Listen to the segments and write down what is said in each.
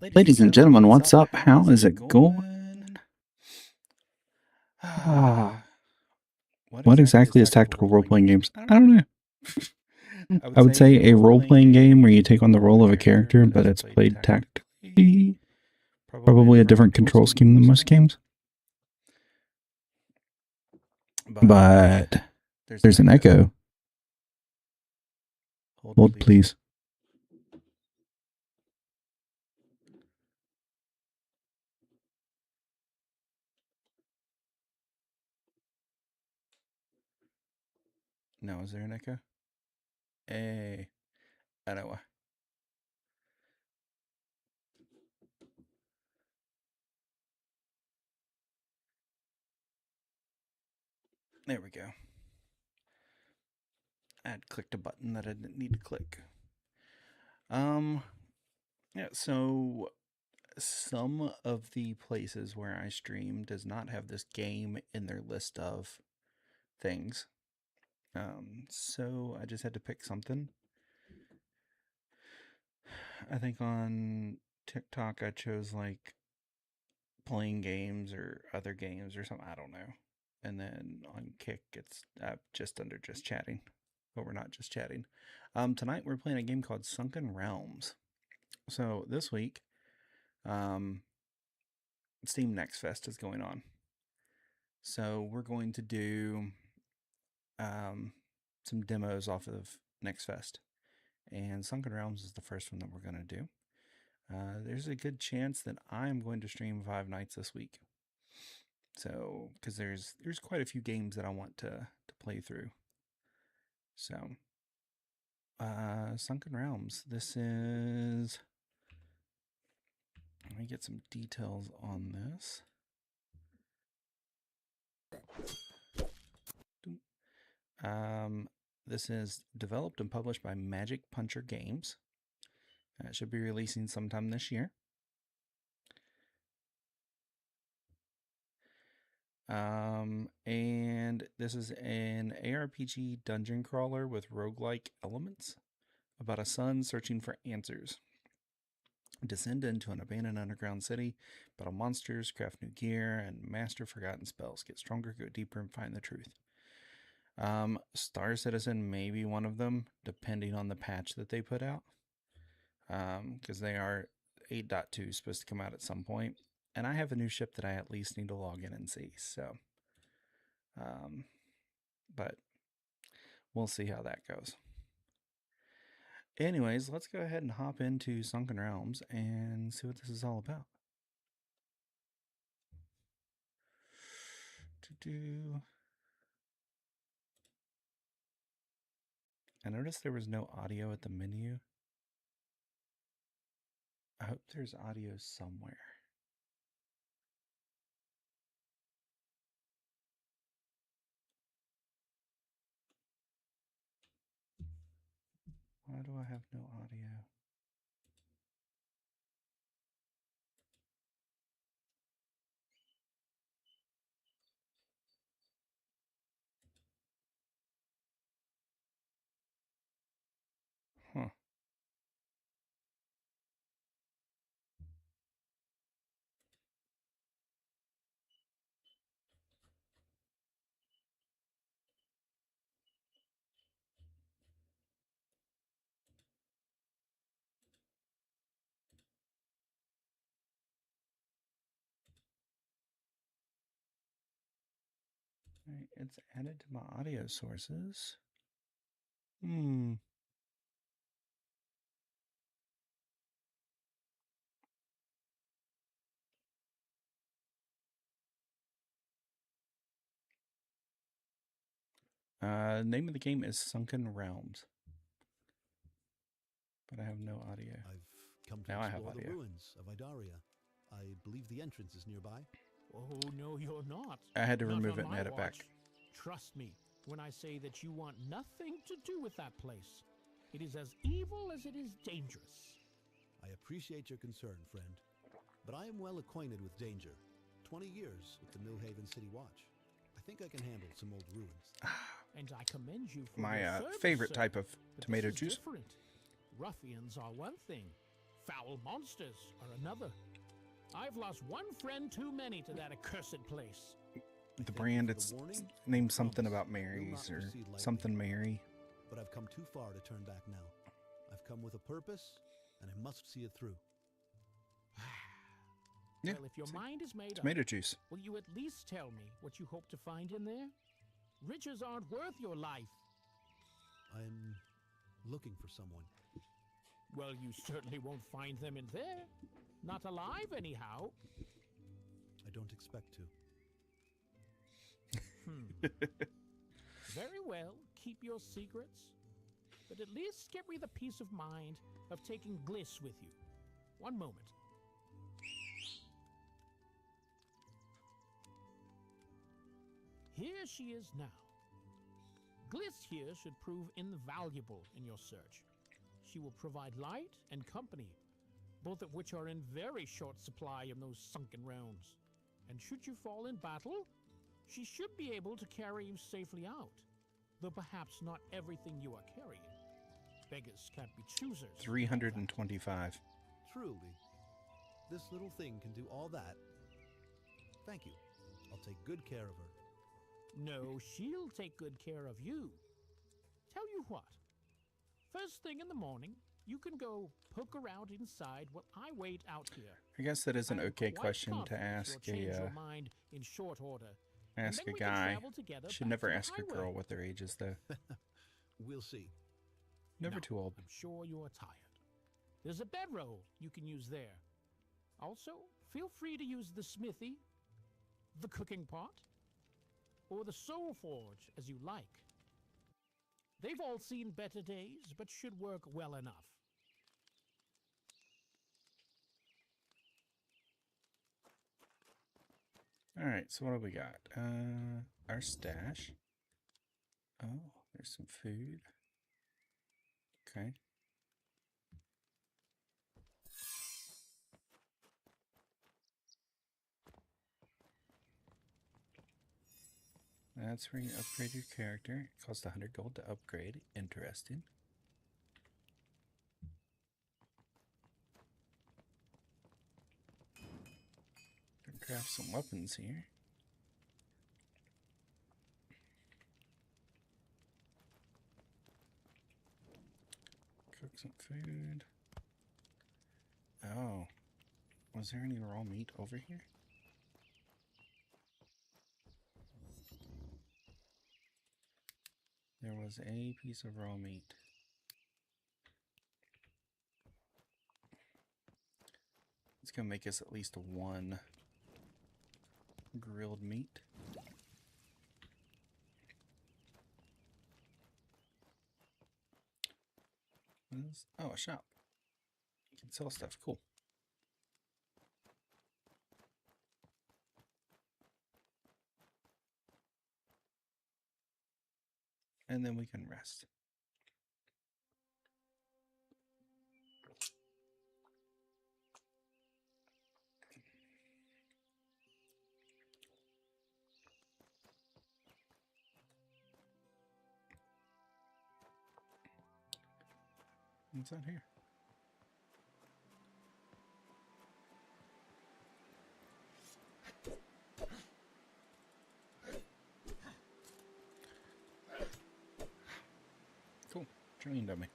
Ladies and gentlemen, what's up? How is it going? What exactly is tactical role-playing games? I don't know. I would say a role-playing game where you take on the role of a character, but it's played tactically. Probably a different control scheme than most games. But there's an echo. Hold, please. No, is there an echo? Hey, I know why. There we go. I had clicked a button that I didn't need to click. Yeah, so some of the places where I stream does not have this game in their list of things. So I just had to pick something. I think on TikTok I chose like playing games or other games or something. I don't know. And then on Kick it's just under just chatting, but we're not just chatting. Tonight we're playing a game called Sunken Realms. So this week, Steam NextFest is going on. So we're going to do some demos off of NextFest. And Sunken Realms is the first one that we're going to do. There's a good chance that I'm going to stream 5 nights this week. So, because there's quite a few games that I want to play through. So, Sunken Realms. This is... Let me get some details on this. This is developed and published by Magic Puncher Games. It should be releasing sometime this year. And this is an ARPG dungeon crawler with roguelike elements about a son searching for answers. Descend into an abandoned underground city, battle monsters, craft new gear, and master forgotten spells. Get stronger, go deeper, and find the truth. Star Citizen may be one of them, depending on the patch that they put out. Because they are 8.2 supposed to come out at some point. And I have a new ship that I at least need to log in and see. So, but we'll see how that goes. Anyways, let's go ahead and hop into Sunken Realms and see what this is all about. I noticed there was no audio at the menu. I hope there's audio somewhere. Why do I have no audio? Huh. Right, it's added to my audio sources. Name of the game is Sunken Realms. But I have no audio. I've come to explore the ruins of Idaria. I believe the entrance is nearby. Oh, no, you're not. I had to remove it and add it back. Trust me when I say that you want nothing to do with that place. It is as evil as it is dangerous. I appreciate your concern, friend. But I am well acquainted with danger. 20 years with the Millhaven City Watch. I think I can handle some old ruins. And I commend you for my your service, favorite sir. type of But tomato this is juice. Different. Ruffians are one thing. Foul monsters are another. I've lost one friend too many to that accursed place. The Thank brand, you for it's the warning. named something Promise, about will Mary's not or proceed lightly. something Mary. But I've come too far to turn back now. I've come with a purpose, and I must see it through. Yeah, Well, if your mind is made tomato up, juice. will you at least tell me what you hope to find in there? Riches aren't worth your life. I'm looking for someone. Well, you certainly won't find them in there. Not alive, anyhow. I don't expect to. Very well, keep your secrets. But at least give me the peace of mind of taking Gliss with you. One moment. Here she is now. Gliss here should prove invaluable in your search. She will provide light and company, both of which are in very short supply in those sunken realms. And should you fall in battle, she should be able to carry you safely out, though perhaps not everything you are carrying. Beggars can't be choosers. 325. Truly, this little thing can do all that. Thank you. I'll take good care of her. No, she'll take good care of you. Tell you what, first thing in the morning, you can go poke around inside while I wait out here. I guess that is an I'm okay quite question to confident ask you'll change a your mind in short order. And ask then a we can guy. travel together Should back never to the ask a highway. girl what their age is, though. We'll see. Never Now, too old. I'm sure you're tired. There's a bedroll you can use there. Also, feel free to use the smithy, the cooking pot, or the soul forge as you like. They've all seen better days, but should work well enough. All right, so what do we got? Our stash. Oh, there's some food. Okay. That's where you upgrade your character. It costs 100 gold to upgrade. Interesting. Can craft some weapons here. Cook some food. Oh. Was there any raw meat over here? There was a piece of raw meat. It's gonna make us at least one grilled meat. What is, oh, a shop. You can sell stuff. Cool. And then we can rest. What's that here? Cool. Drilling dummy.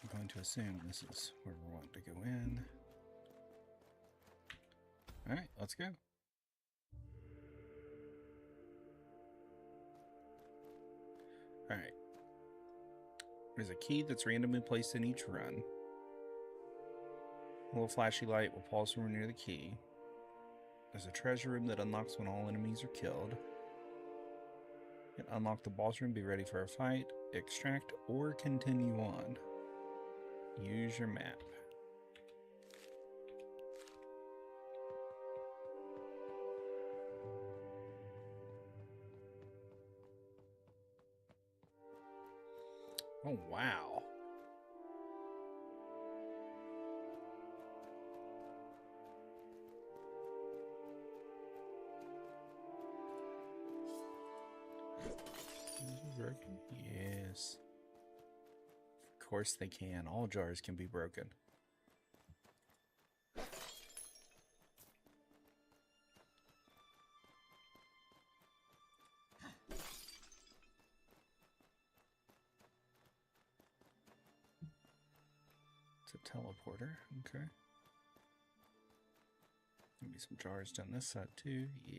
I'm going to assume this is where we want to go in. Alright, let's go. Alright. There's a key that's randomly placed in each run. A little flashy light will pulse when we're near the key. There's a treasure room that unlocks when all enemies are killed. You can unlock the boss room, be ready for a fight, extract, or continue on. Use your map. Oh, wow. broken? Yes. Of course they can. All jars can be broken. It's a teleporter. Okay. Maybe some jars down this side too. Yeah.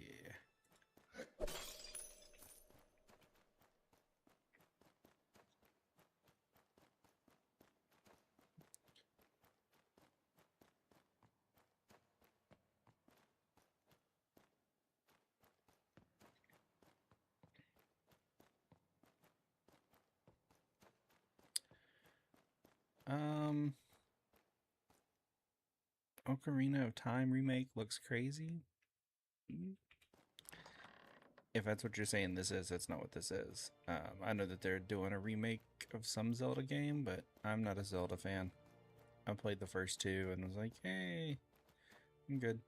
Ocarina of Time remake looks crazy. If that's what you're saying this is, that's not what this is. I know that they're doing a remake of some Zelda game, but I'm not a Zelda fan. I played the first two and was like, hey, I'm good.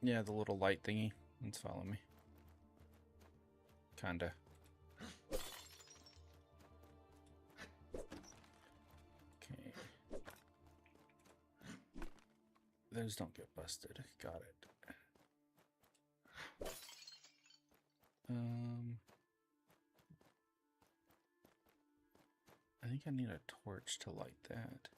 Yeah, the little light thingy. It's following me. Kinda. Okay. Those don't get busted. Got it. I think I need a torch to light that.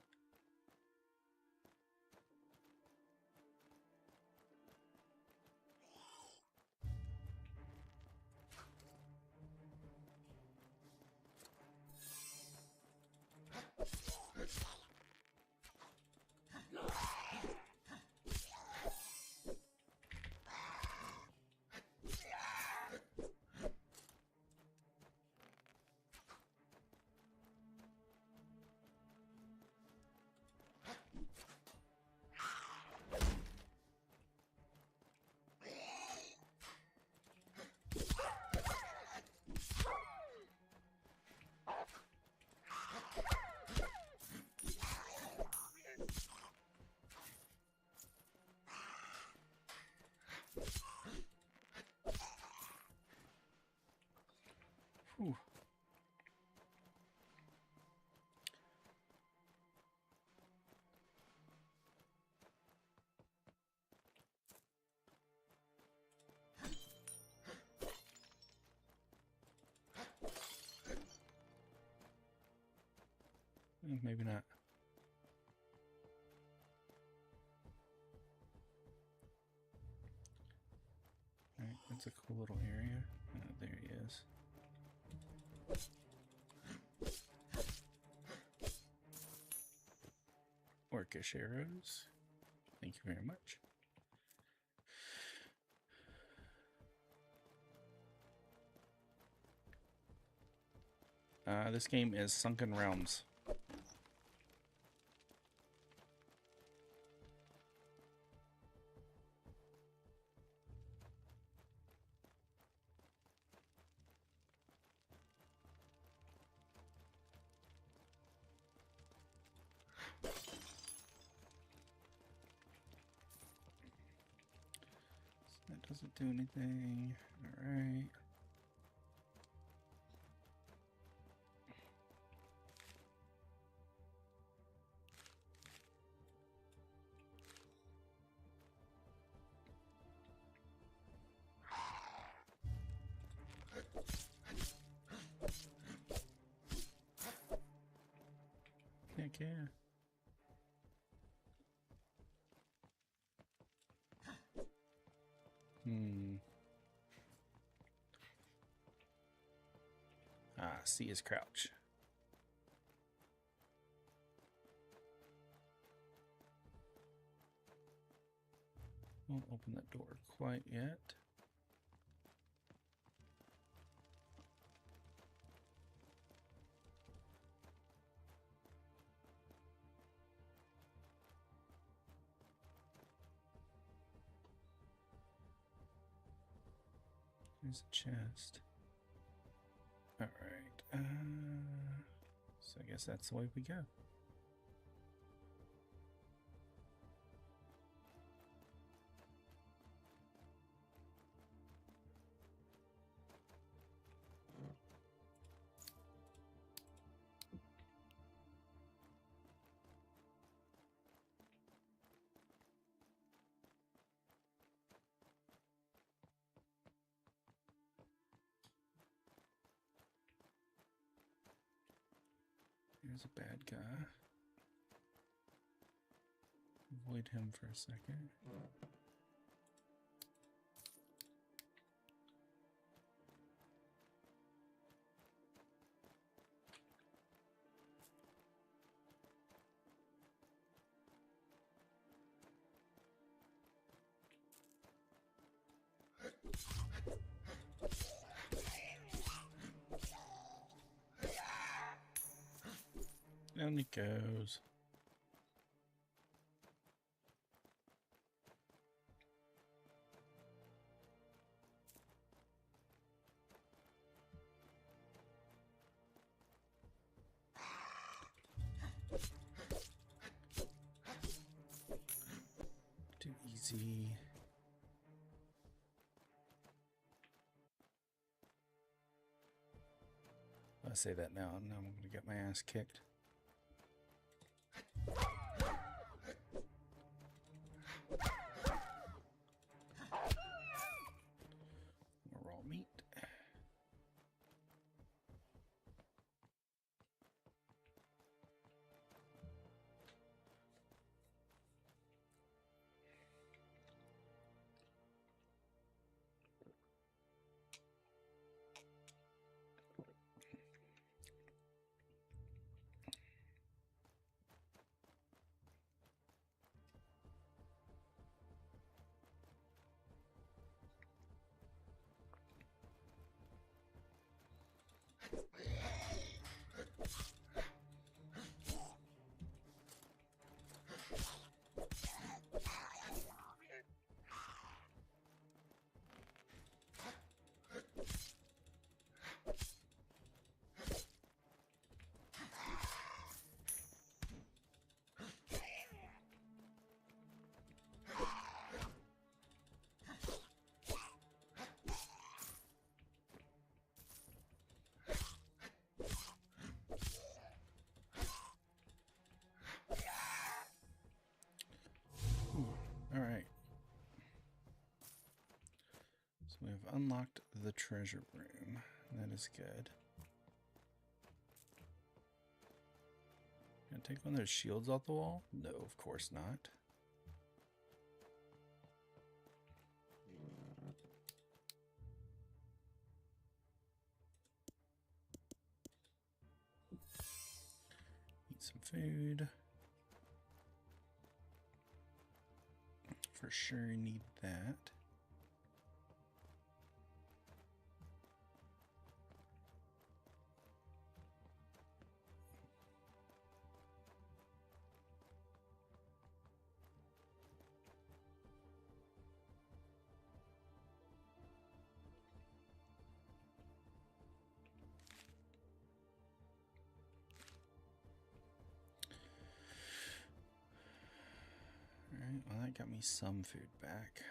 Whew. Maybe not. Alright, that's a cool little area. There he is. Orcish arrows. Thank you very much. This game is Sunken Realms. That doesn't do anything. Alright. Heck yeah. C is crouch. Won't open that door quite yet. There's a chest. Alright. So I guess that's the way we go. Here's a bad guy. Avoid him for a second. Down he goes. Too easy. I say that now, and I'm gonna get my ass kicked. More raw meat. Alright. So we have unlocked the treasure room. That is good. Gonna take one of those shields off the wall? No, of course not. Eat some food. For sure need that. Alright, well that got me some food back.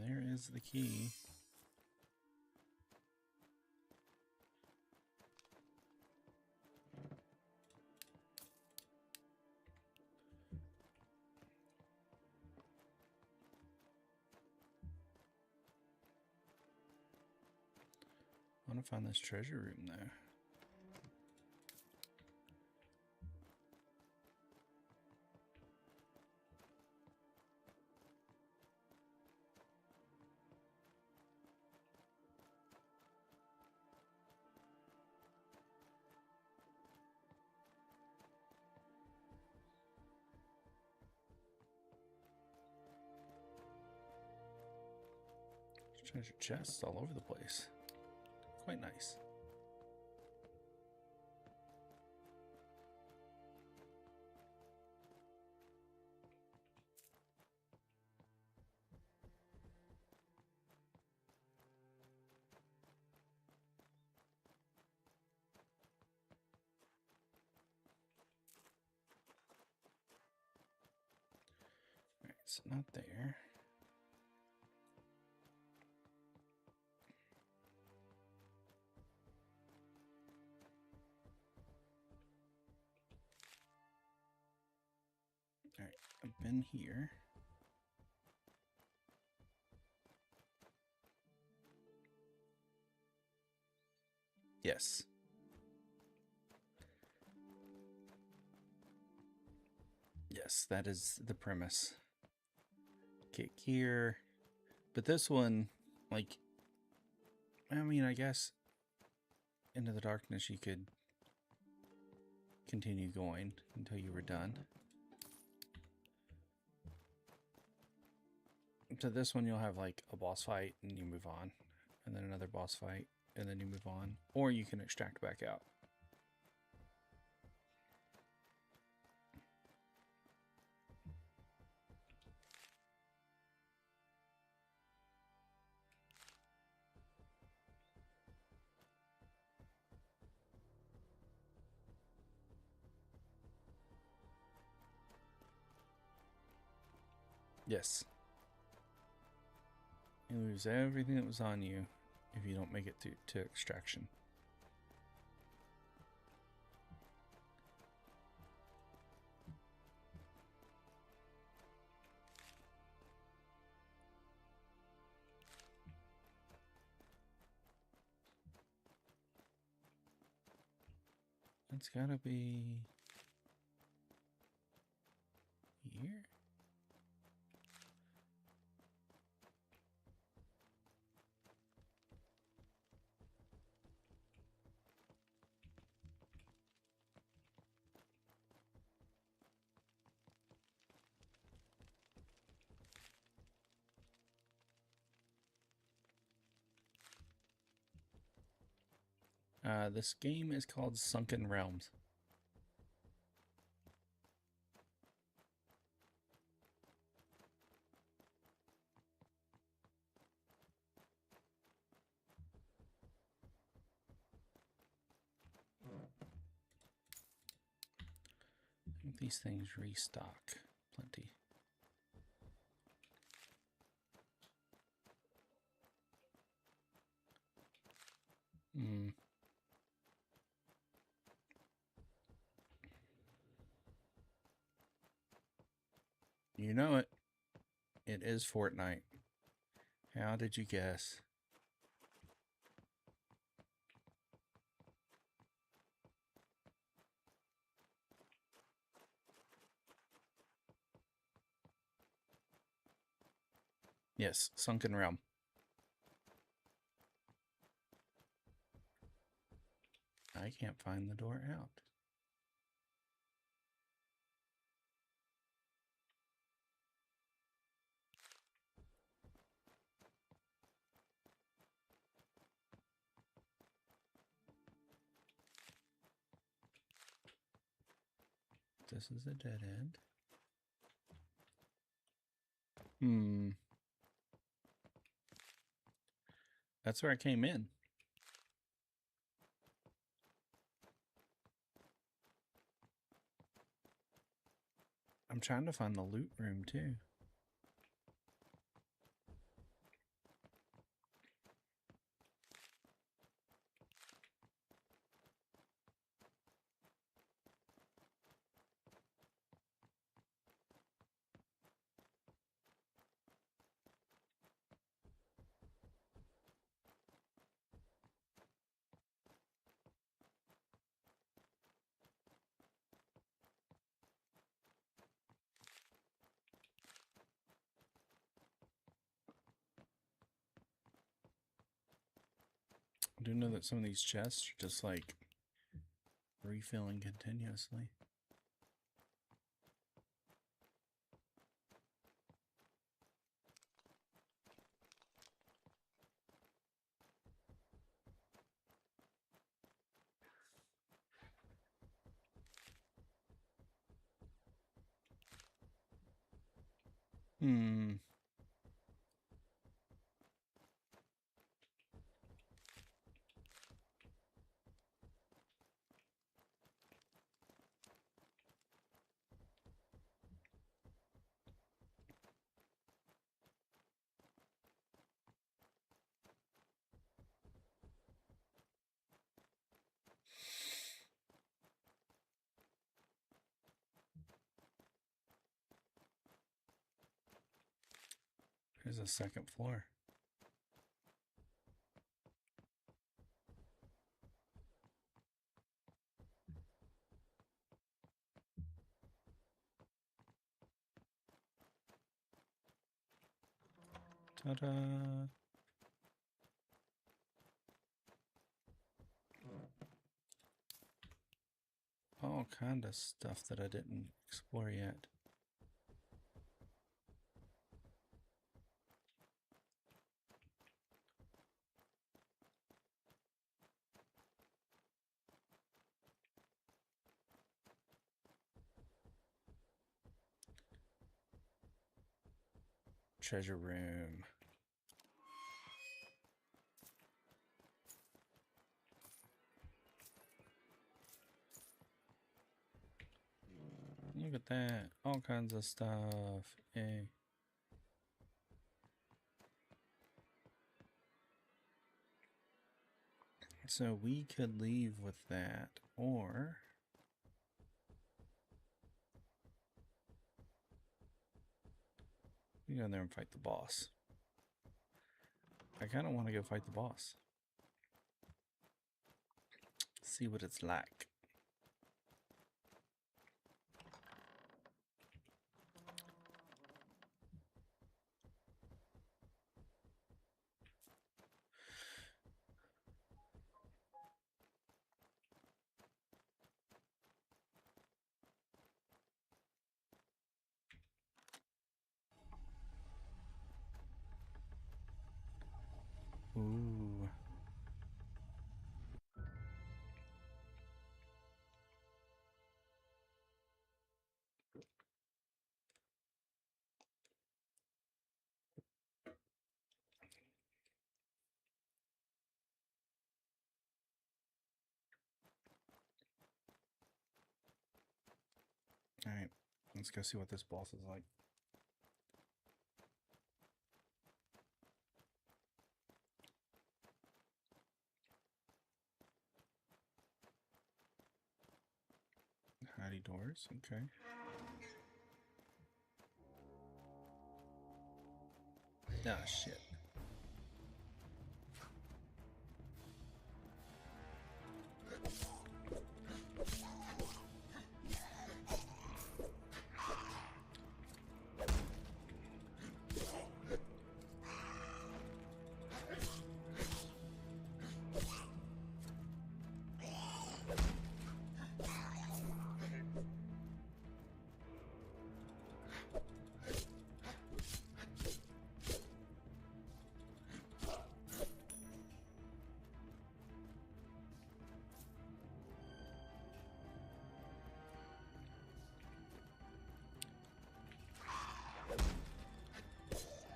There is the key. I want to find this treasure room though. Treasure chests all over the place. Quite nice. it's not there. All right, I've been here. Yes. Yes, that is the premise. Kick here. But this one, like, I mean, I guess Into the Darkness you could continue going until you were done. So this one you'll have like a boss fight and you move on. And then another boss fight and then you move on. Or you can extract back out. Yes. You lose everything that was on you if you don't make it to extraction. It's gotta be here. This game is called Sunken Realms. I think these things restock plenty. You know it. It is Fortnite. How did you guess? Yes, Sunken Realm. I can't find the door out. This is a dead end. That's where I came in. I'm trying to find the loot room too. I do know that some of these chests are just like refilling continuously. There's a second floor. Ta-da! All kind of stuff that I didn't explore yet. Treasure room. Look at that. All kinds of stuff. Yay. So we could leave with that, or we go in there and fight the boss. I kind of want to go fight the boss. See what it's like. Ooh. All right, let's go see what this boss is like. Hidey doors, okay. Ah, shit.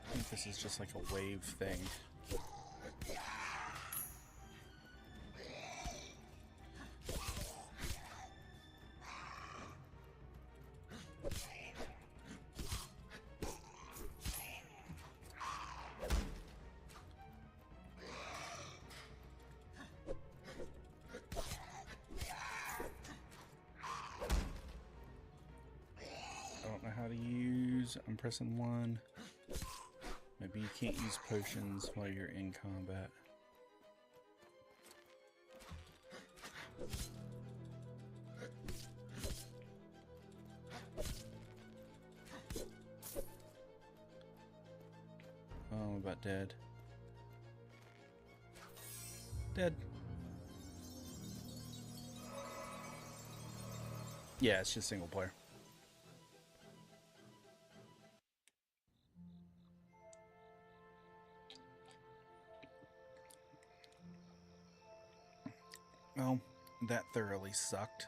I think this is just like a wave thing. I don't know how to use. I'm pressing 1. Maybe you can't use potions while you're in combat. Oh, I'm about dead. Dead. Yeah, it's just single player. Well, that thoroughly sucked.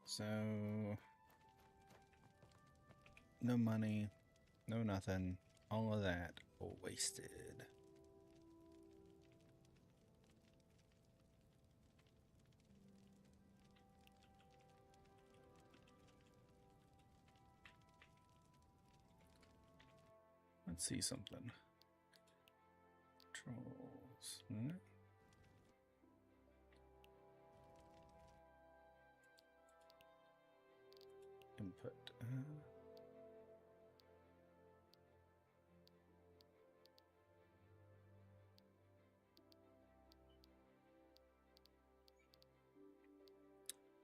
So No money, no nothing. All of that wasted. Let's see something. Controls. Input.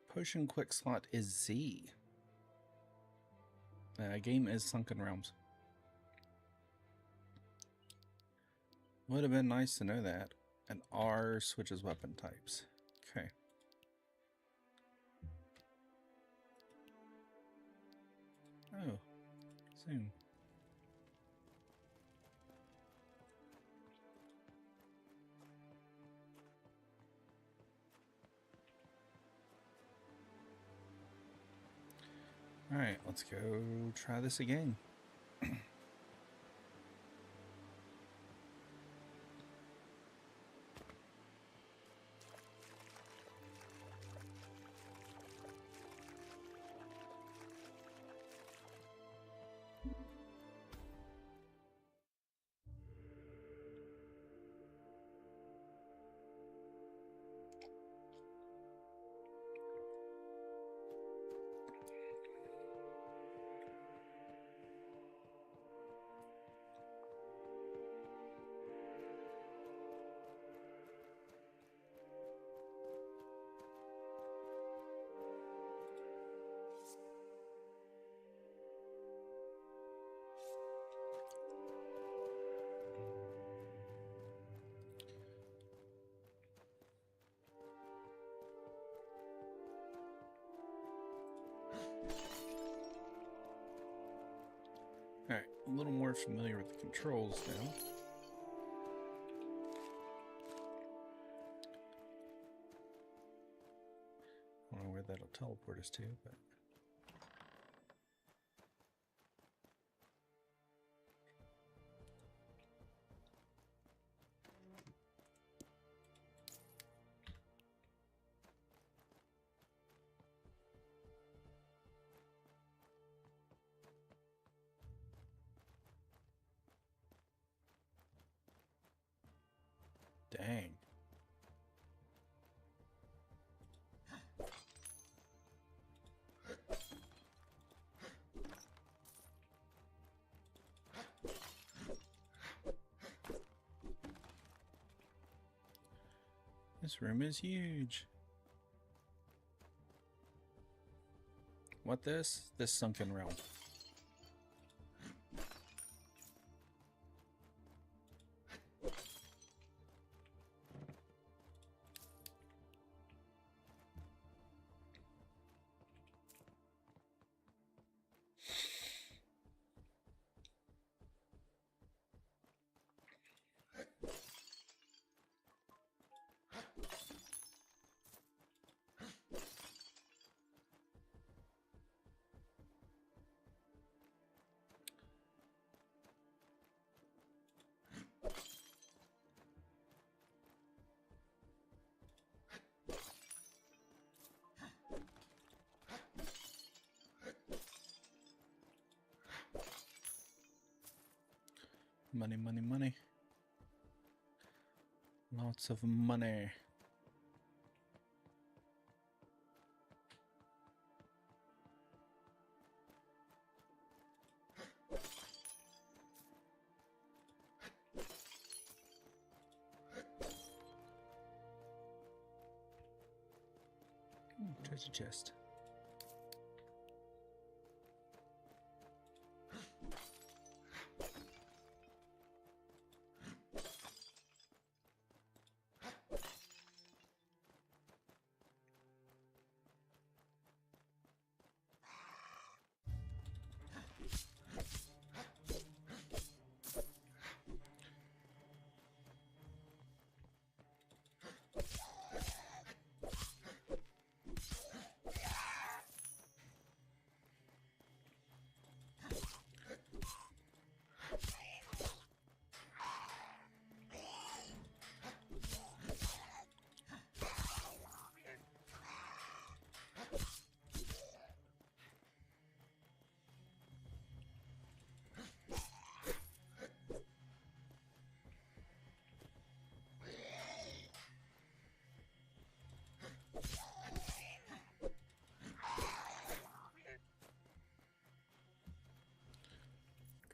Potion quick slot is Z. Game is Sunken Realms. Would have been nice to know that. And R switches weapon types. Okay. Oh, soon. All right, let's go try this again. Alright, a little more familiar with the controls now. I don't know where that'll teleport us to, but... Dang. This room is huge. What this? This Sunken Realm. Money, money, money. Lots of money. Ooh, treasure chest.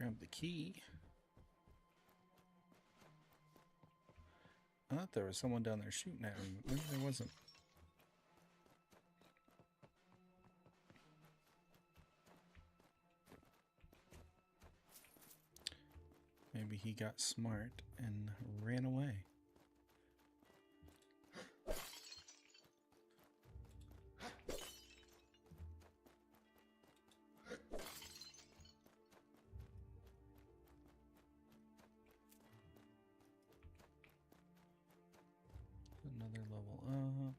Grab the key. I thought there was someone down there shooting at me, but maybe there wasn't. Maybe he got smart and ran away. Another level up.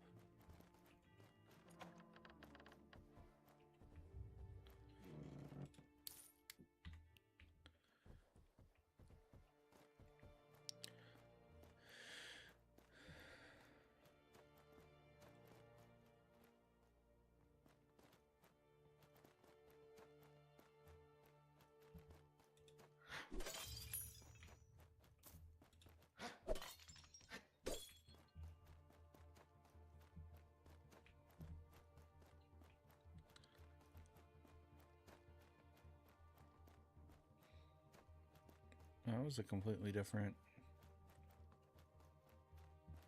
That was a completely different...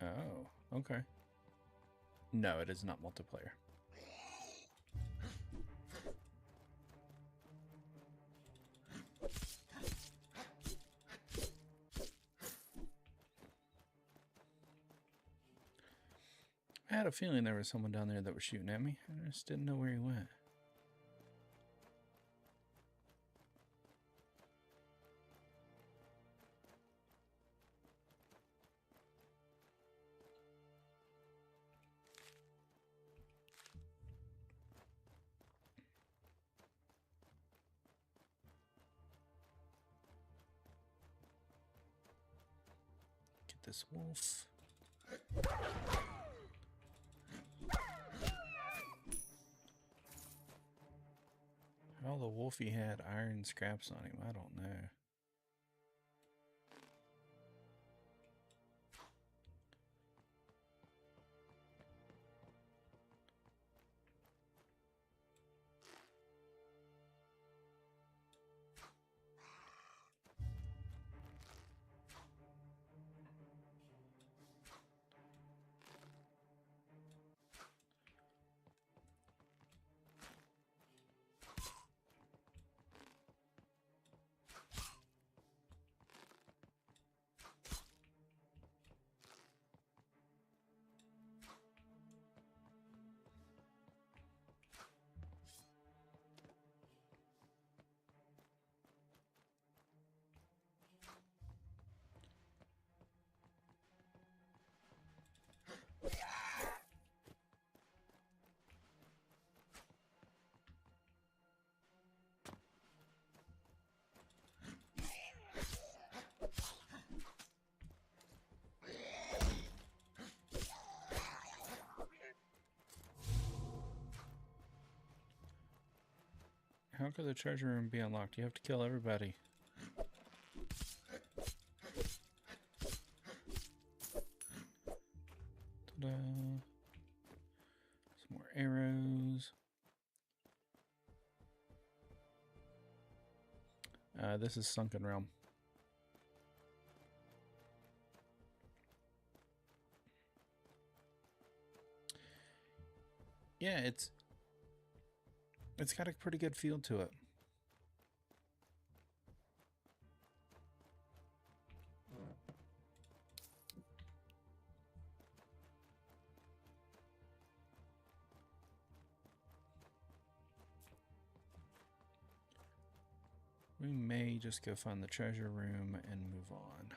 Oh, okay. No, it is not multiplayer. I had a feeling there was someone down there that was shooting at me. I just didn't know where he went. Get this wolf. How the wolfie had iron scraps on him, I don't know. How could the treasure room be unlocked? You have to kill everybody. Ta-da. Some more arrows. This is Sunken Realm. Yeah, it's got a pretty good feel to it. We may just go find the treasure room and move on.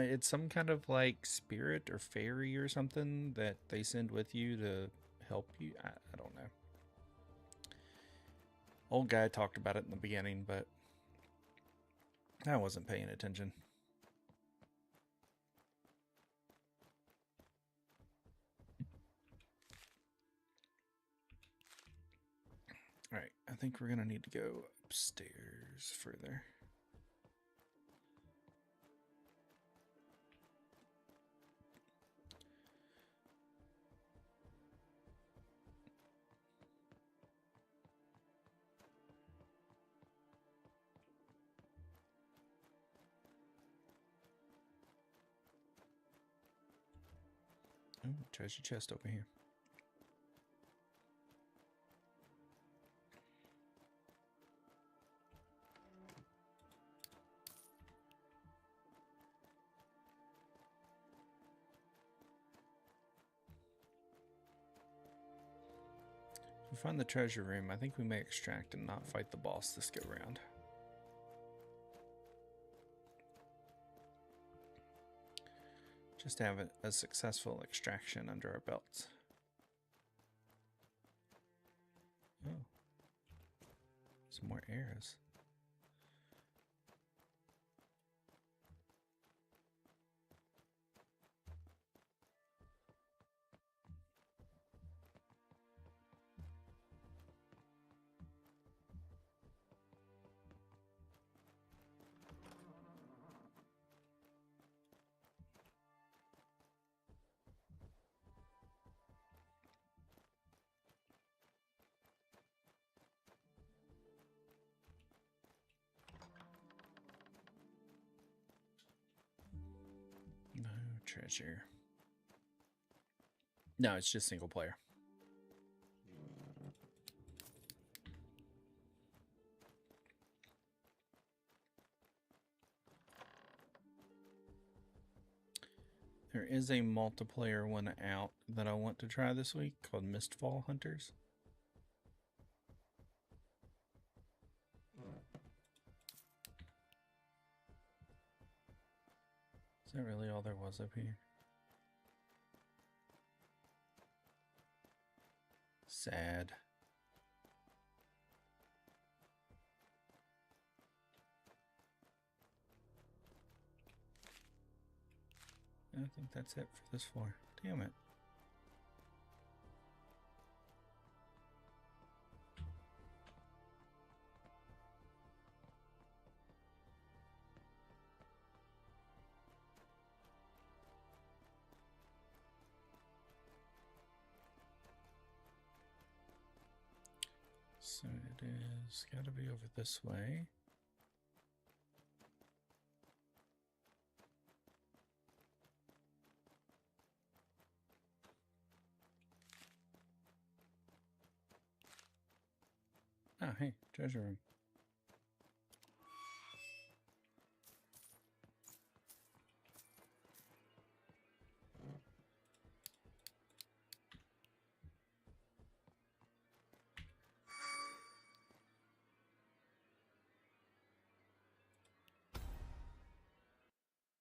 It's some kind of like spirit or fairy or something that they send with you to help you. I don't know. Old guy talked about it in the beginning, but I wasn't paying attention. All right, I think we're gonna need to go upstairs further. Oh, treasure chest over here. If we find the treasure room, I think we may extract and not fight the boss this go round. Just to have a successful extraction under our belts. Oh. Some more arrows. No treasure. No, it's just single player. There is a multiplayer one out that I want to try this week called Mistfall Hunters. Is that really all there was up here? Sad. I think that's it for this floor. Damn it. So it is gotta be over this way. Oh, hey, treasure room.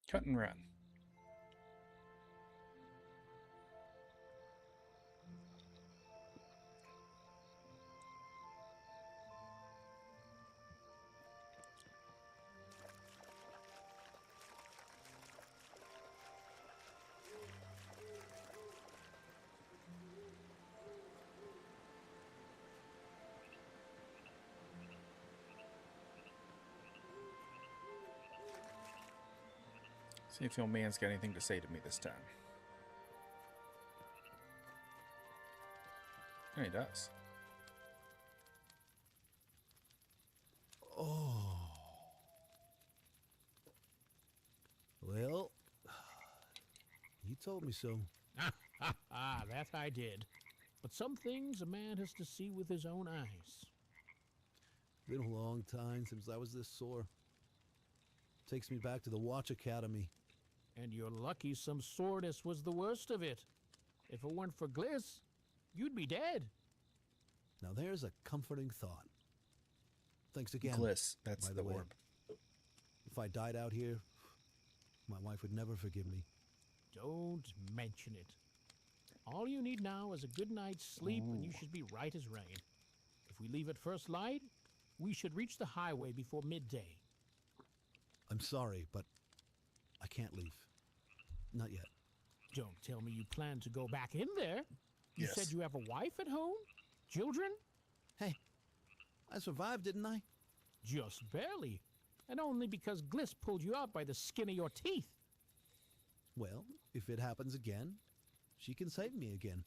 Cut and run. See if your man's got anything to say to me this time. Oh, he does. Oh. Well, you told me so. That I did. But some things a man has to see with his own eyes. Been a long time since I was this sore. Takes me back to the Watch Academy. And you're lucky some soreness was the worst of it. If it weren't for Gliss, you'd be dead. Now there's a comforting thought. Thanks again. Gliss, that's by the way. orb. If I died out here, my wife would never forgive me. Don't mention it. All you need now is a good night's sleep, and you should be right as rain. If we leave at first light, we should reach the highway before midday. I'm sorry, but I can't leave. Not yet. Don't tell me you plan to go back in there. You Yes. said you have a wife at home? Children? Hey, I survived, didn't I? Just barely. And only because Gliss pulled you out by the skin of your teeth. Well, if it happens again, she can save me again.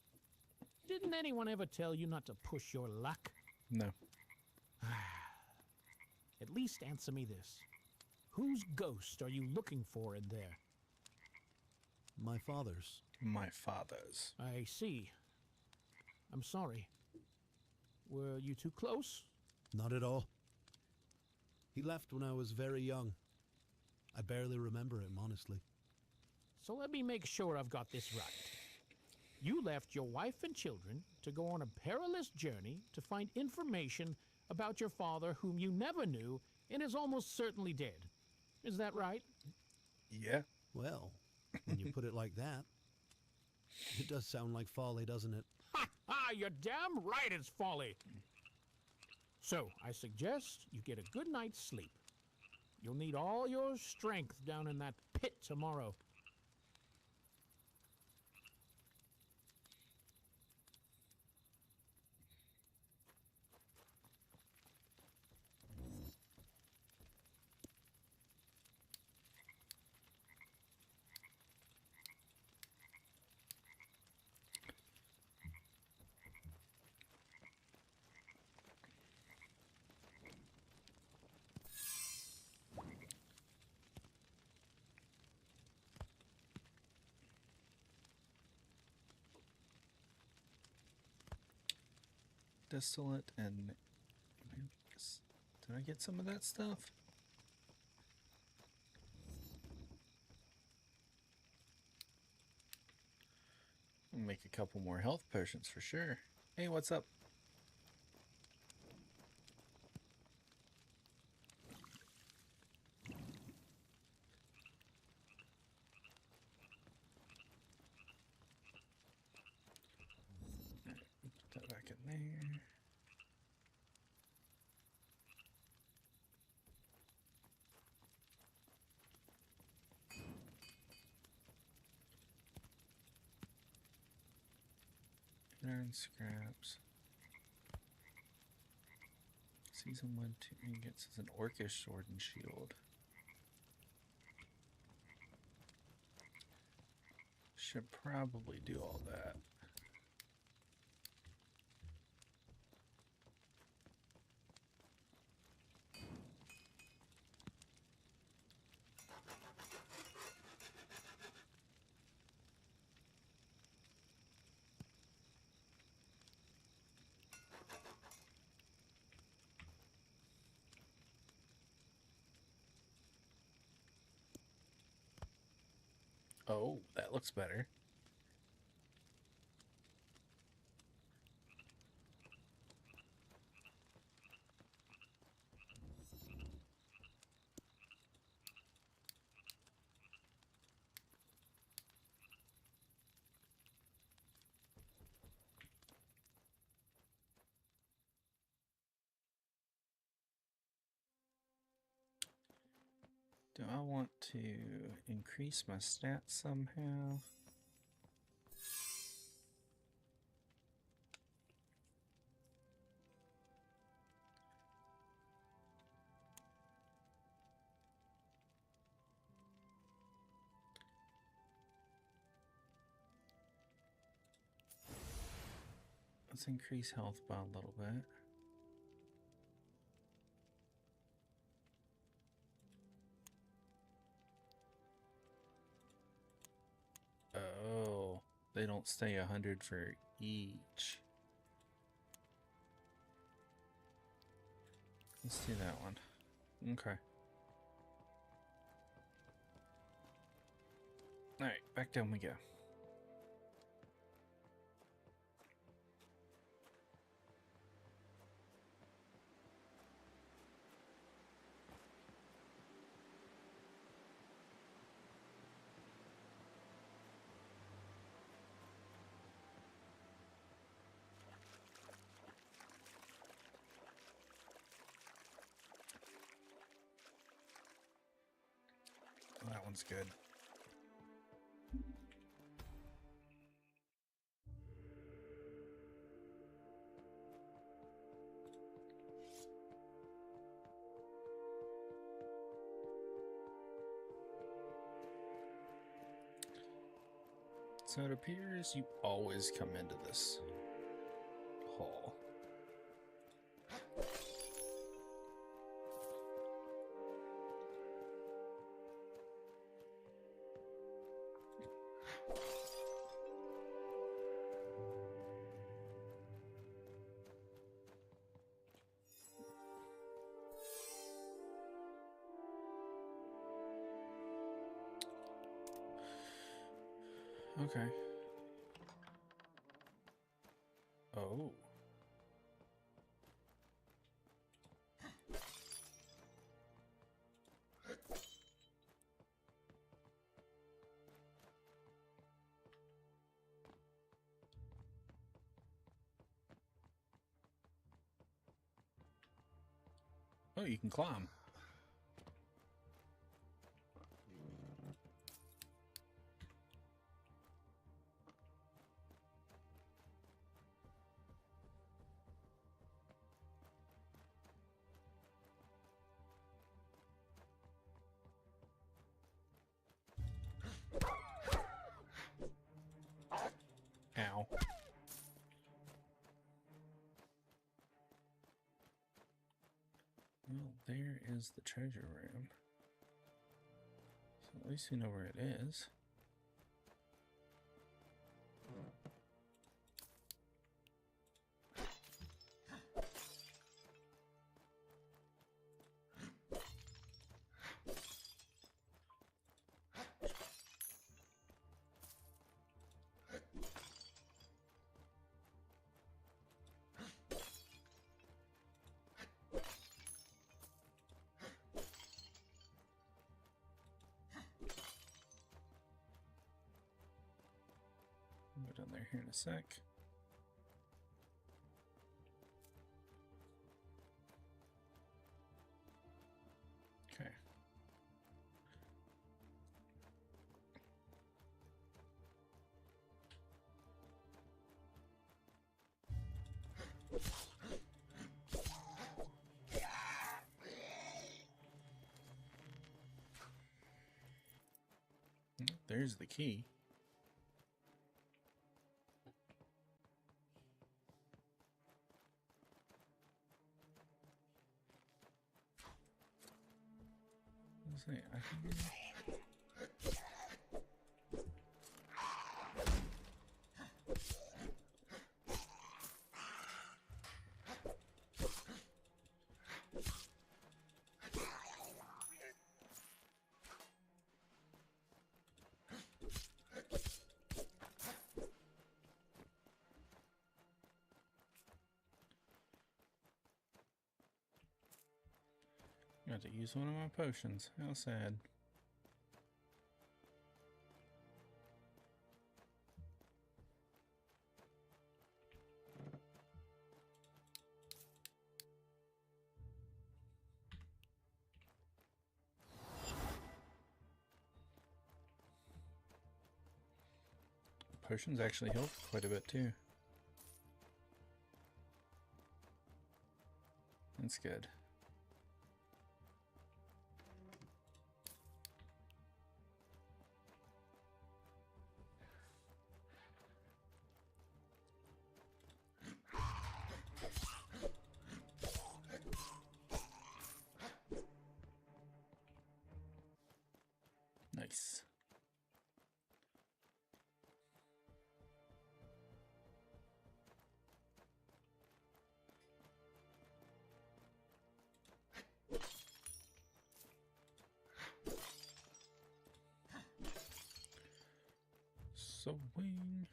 Didn't anyone ever tell you not to push your luck? No. At least answer me this. Whose ghost are you looking for in there? My father's. My father's. I see. I'm sorry. Were you too close? Not at all. He left when I was very young. I barely remember him, honestly. So let me make sure I've got this right. You left your wife and children to go on a perilous journey to find information about your father whom you never knew and is almost certainly dead. Is that right? Yeah. Well, when you put it like that, it does sound like folly, doesn't it? Ha ha! You're damn right it's folly. So, I suggest you get a good night's sleep. You'll need all your strength down in that pit tomorrow. Distillate and... Did I get some of that stuff? I'll make a couple more health potions for sure. Hey, what's up? Put that back in there. Iron scraps. Season 1, 2 ingots is an orcish sword and shield. Should probably do all that. Oh, that looks better. Do I want to increase my stats somehow? Let's increase health by a little bit. Oh, they don't stay 100 for each. Let's do that one. Okay. Alright, back down we go. That one's good. So it appears you always come into this hall. Okay. Oh. Oh, you can climb. Ow. Well, there is the treasure room. So at least we know where it is. I'll go down there here in a sec. Okay. There's the key. Let's see, I can... I have to use one of my potions. How sad. Potions actually help quite a bit too. That's good. Nice. Sewing.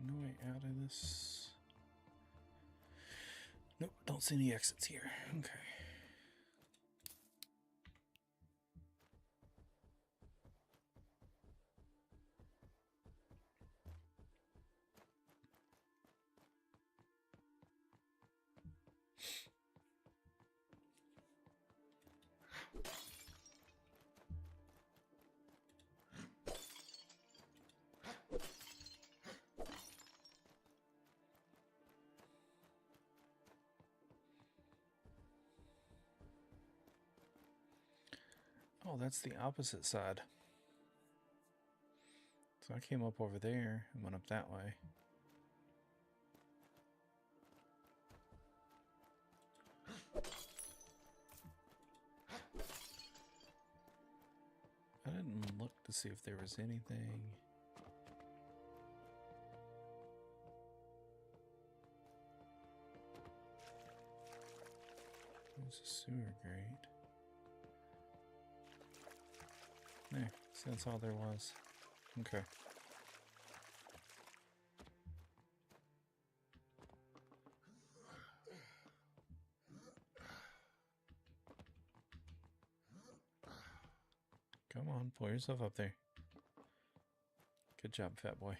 No way out of this. Nope, don't see any exits here. Okay. Oh, that's the opposite side. So I came up over there and went up that way. I didn't look to see if there was anything. There's a sewer grate. There, see, that's all there was. Okay. Come on, pull yourself up there. Good job, fat boy.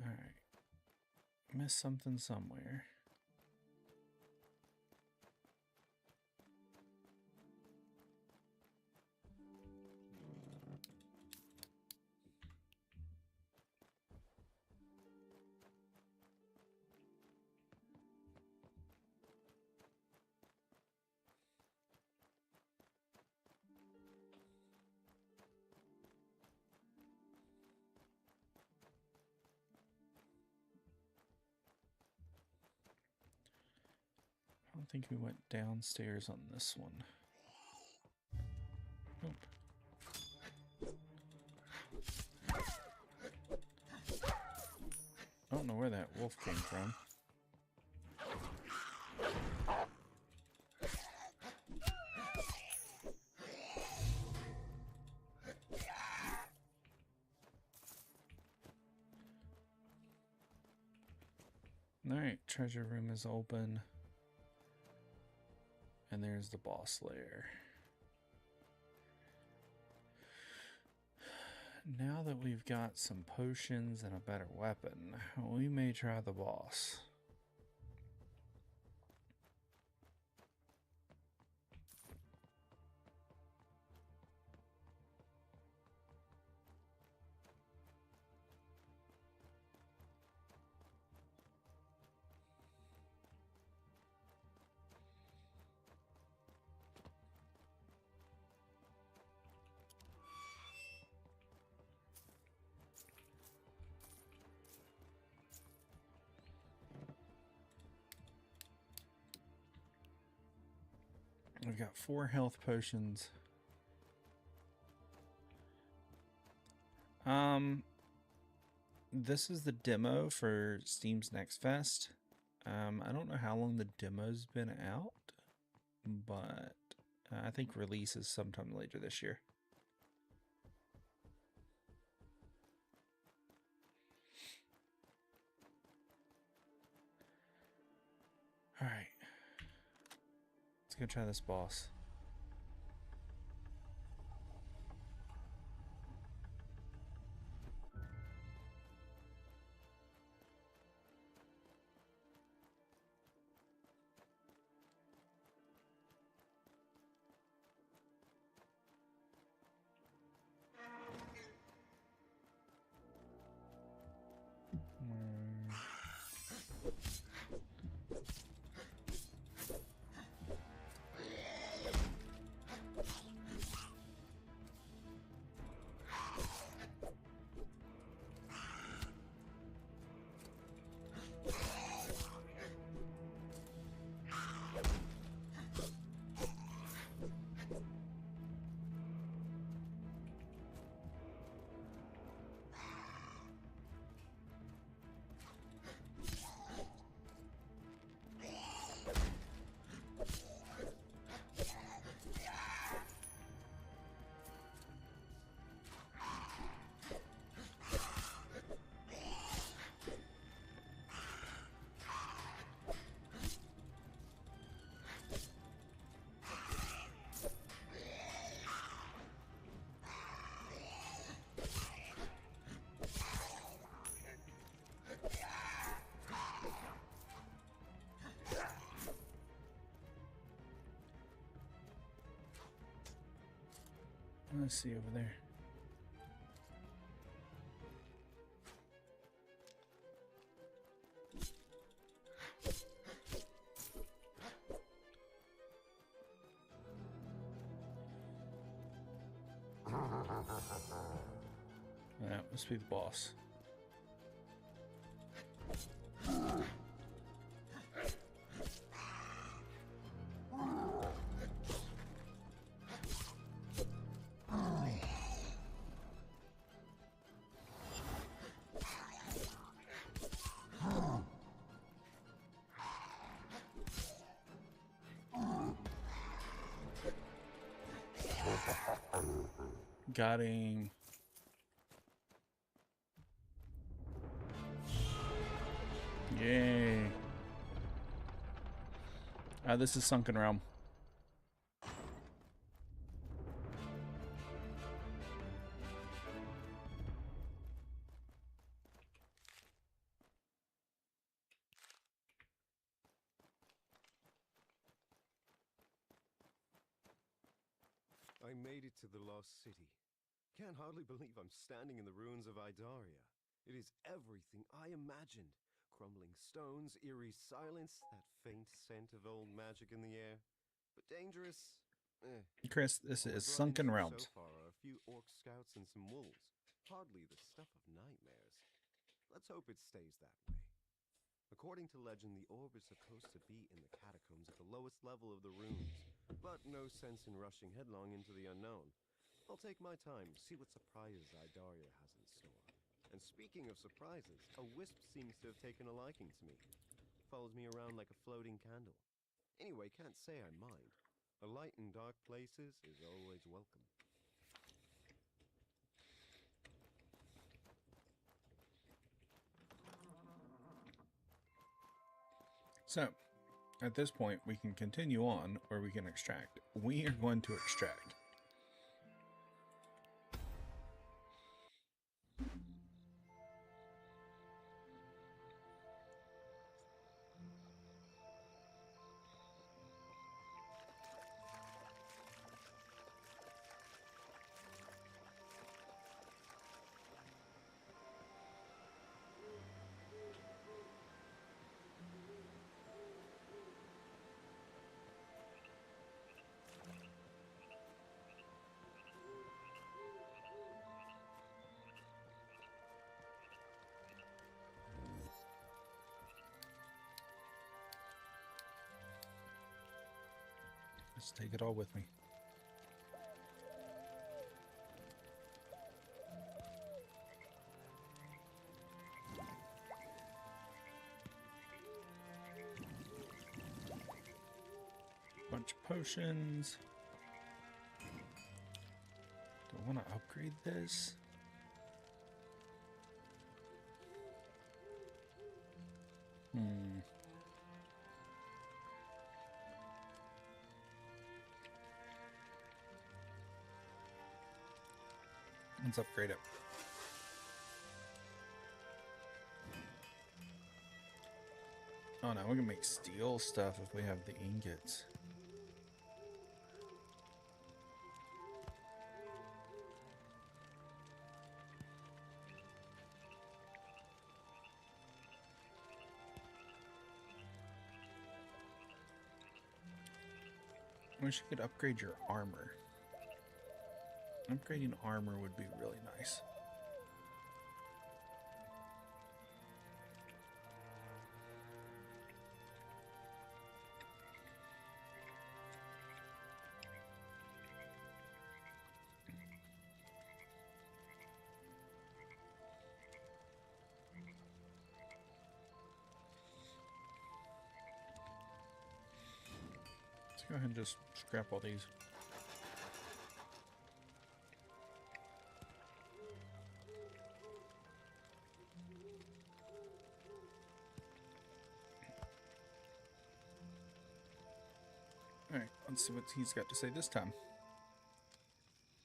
Alright. Missed something somewhere. I don't think we went downstairs on this one. Nope. I don't know where that wolf came from. Alright, treasure room is open. And there's the boss lair. Now that we've got some potions and a better weapon, we may try the boss. We've got 4 health potions. This is the demo for Steam's NextFest. I don't know how long the demo's been out, but I think release is sometime later this year. Alright. Let's go try this boss. Let's see over there. Must be the boss. Got him. Yay. This is Sunken Realm. I made it to the lost city. Can't hardly believe I'm standing in the ruins of Idaria. It is everything I imagined. Crumbling stones, eerie silence, that faint scent of old magic in the air. But dangerous? Chris, this All is I've run Sunken into Realms. so far are a few orc scouts and some wolves. Hardly the stuff of nightmares. Let's hope it stays that way. According to legend, the orb is supposed to be in the catacombs at the lowest level of the ruins. But no sense in rushing headlong into the unknown. I'll take my time, see what surprises Idaria has in store. And speaking of surprises, a wisp seems to have taken a liking to me. Follows me around like a floating candle. Anyway, can't say I mind. A light in dark places is always welcome. So, at this point, we can continue on, or we can extract. We are going to extract. Let's take it all with me. Bunch of potions. Do I want to upgrade this? Let's upgrade it. Oh no, we can make steel stuff if we have the ingots. I wish you could upgrade your armor. Upgrading armor would be really nice. Let's go ahead and just scrap all these. Alright, let's see what he's got to say this time.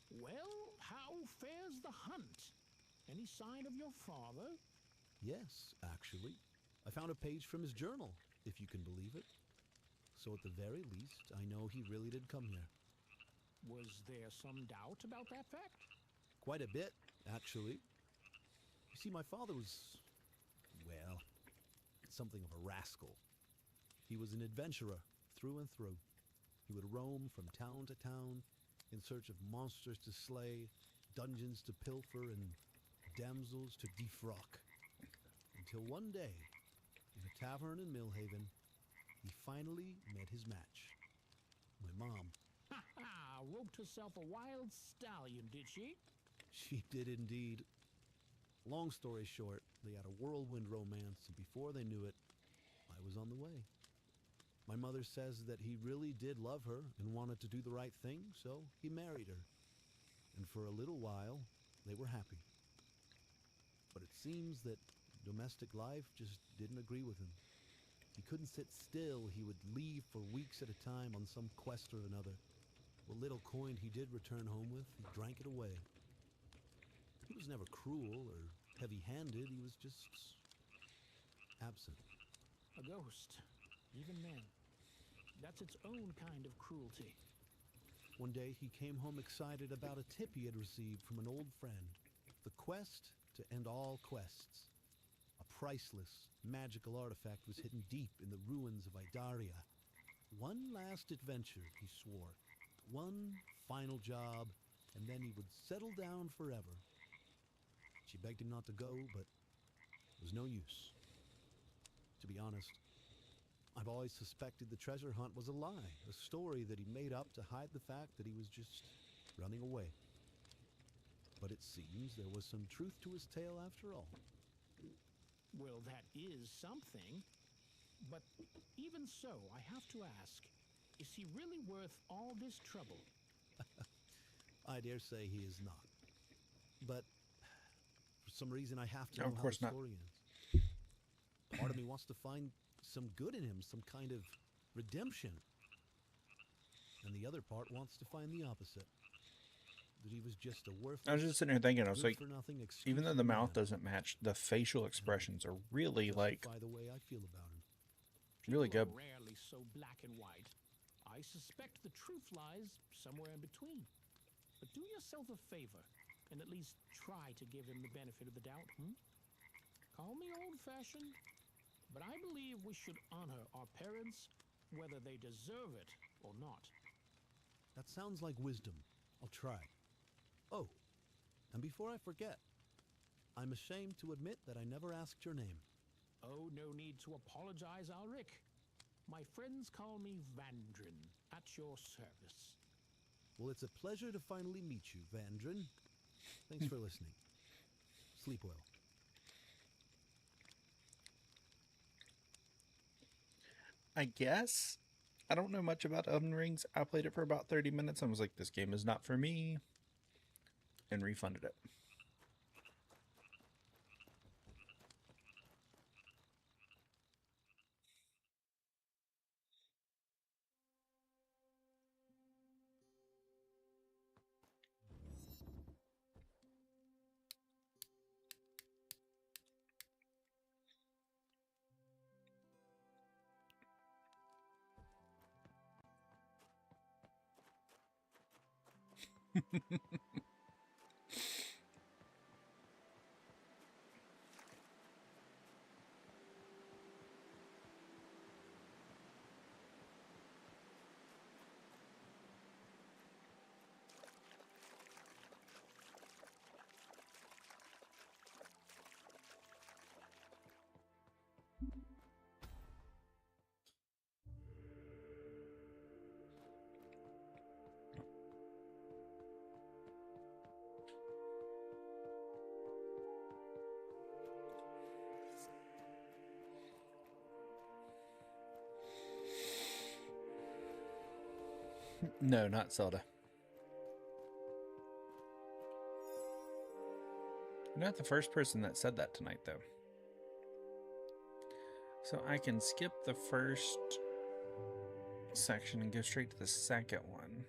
Well, how fares the hunt? Any sign of your father? Yes, actually. I found a page from his journal, if you can believe it. So at the very least, I know he really did come here. Was there some doubt about that fact? Quite a bit, actually. You see, my father was, well, something of a rascal. He was an adventurer through and through. He would roam from town to town in search of monsters to slay, dungeons to pilfer, and damsels to defrock. Until one day, in a tavern in Millhaven, he finally met his match. My mom. Ha ha! Roped herself a wild stallion, did she? She did indeed. Long story short, they had a whirlwind romance, and before they knew it, I was on the way. My mother says that he really did love her and wanted to do the right thing, so he married her. And for a little while, they were happy. But it seems that domestic life just didn't agree with him. He couldn't sit still. He would leave for weeks at a time on some quest or another. What little coin he did return home with, he drank it away. He was never cruel or heavy-handed. He was just absent. A ghost. Even then. That's its own kind of cruelty. One day he came home excited about a tip he had received from an old friend. The quest to end all quests. A priceless, magical artifact was hidden deep in the ruins of Idaria. One last adventure, he swore. One final job, and then he would settle down forever. She begged him not to go, but it was no use. To be honest, I've always suspected the treasure hunt was a lie, a story that he made up to hide the fact that he was just running away. But it seems there was some truth to his tale after all. Well, that is something. But even so, I have to ask, is he really worth all this trouble? I dare say he is not. But for some reason I have to know Of how course the not. story ends. Part of me wants to find some good in him, some kind of redemption. And the other part wants to find the opposite. That he was just a worthless, I was just sitting here thinking, I was like, good-for-nothing excuse even though of the a mouth man. doesn't match, the facial expressions are really like Justify the way I feel about him. really People good. are rarely so black and white. I suspect the truth lies somewhere in between. But do yourself a favor and at least try to give him the benefit of the doubt, Call me old-fashioned, but I believe we should honor our parents whether they deserve it or not. That sounds like wisdom. I'll try. Oh, and before I forget, I'm ashamed to admit that I never asked your name. Oh, no need to apologize, Alric. My friends call me Vandrin, at your service. Well, it's a pleasure to finally meet you, Vandrin. Thanks for listening. Sleep well. I guess. I don't know much about Elden Rings. I played it for about 30 minutes and was like, this game is not for me. And refunded it. No, not Zelda. You're not the first person that said that tonight, though. So I can skip the first section and go straight to the second one.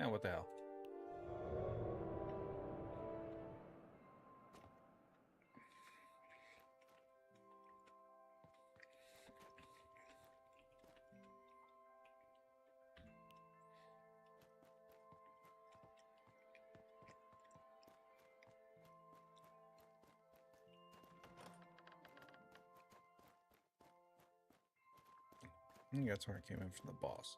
Oh, what the hell? I think that's where I came in from the boss.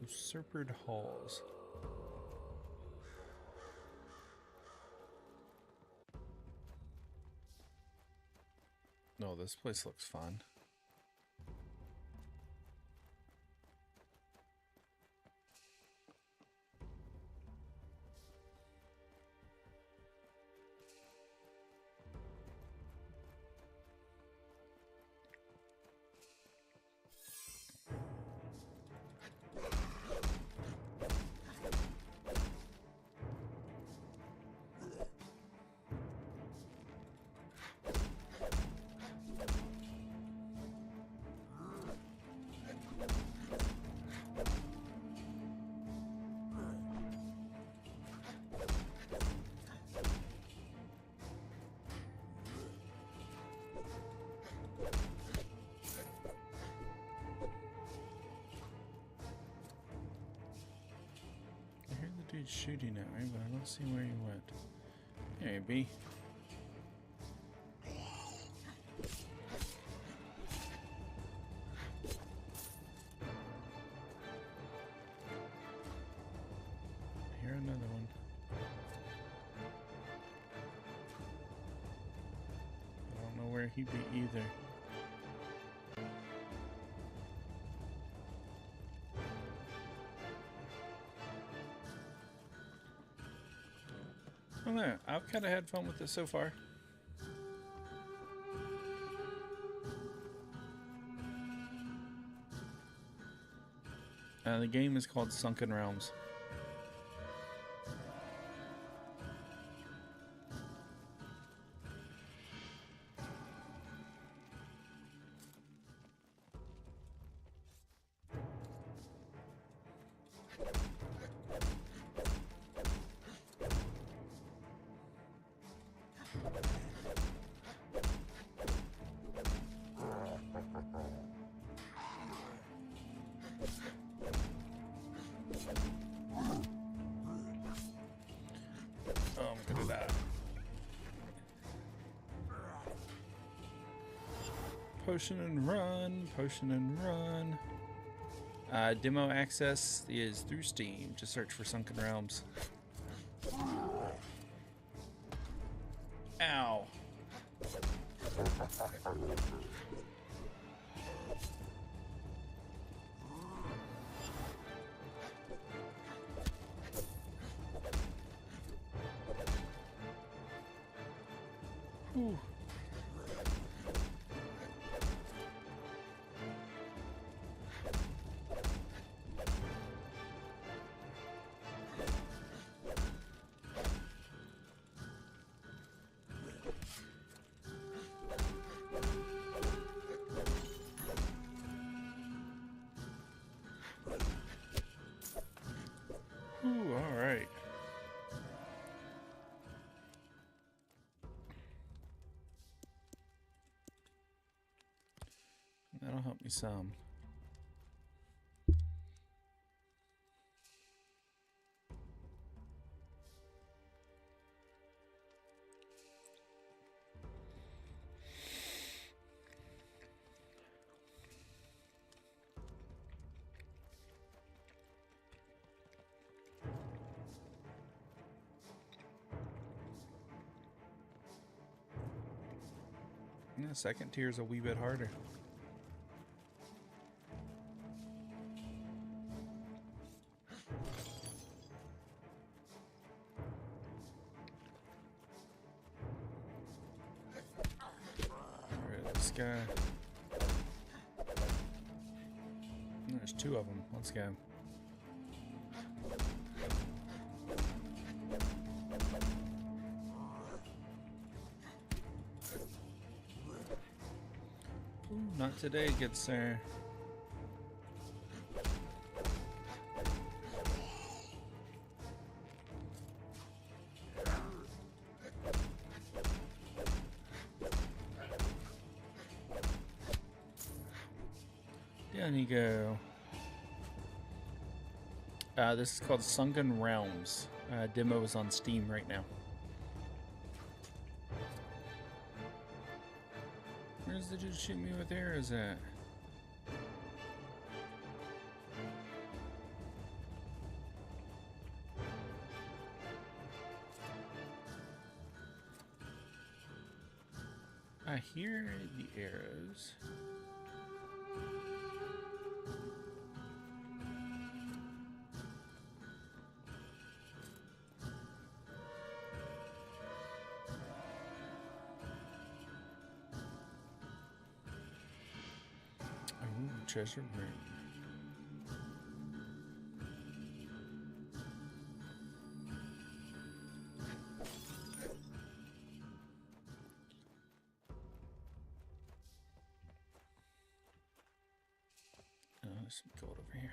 Usurpered halls. No, this place looks fun. Dude's shooting at me, but I don't see where he went. Maybe. I hear another one. I don't know where he'd be either. I don't know. I've kind of had fun with it so far. The game is called Sunken Realms. Potion and run, potion and run. Demo access is through Steam. Just search for Sunken Realms. Ow. Whew. Ooh, all right. That'll help me some. Yeah, second tier is a wee bit harder. Alright, this guy. There's two of them. Let's go. Not today, good sir. Down you go. This is called Sunken Realms. Demo is on Steam right now. Where's the dude shooting me with arrows at? Alright, the arrows. Ooh, treasure room. Oh, there's some gold over here.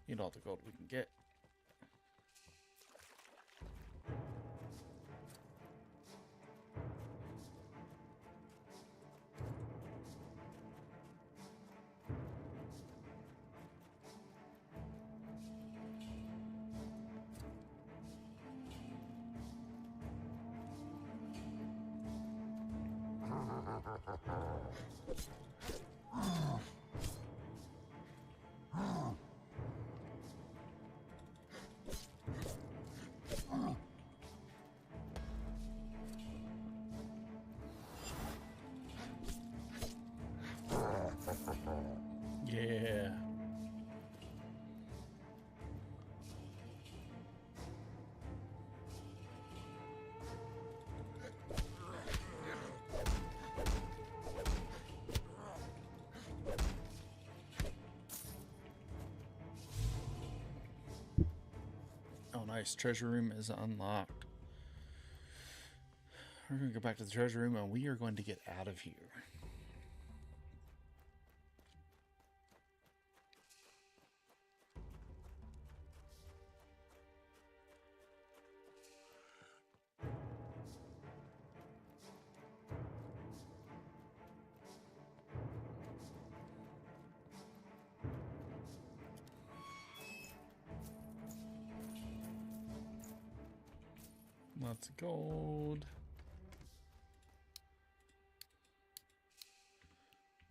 Need all the gold we can get. Yeah. Oh, nice. Treasure room is unlocked. We're going to go back to the treasure room and we are going to get out of here. Lots of gold.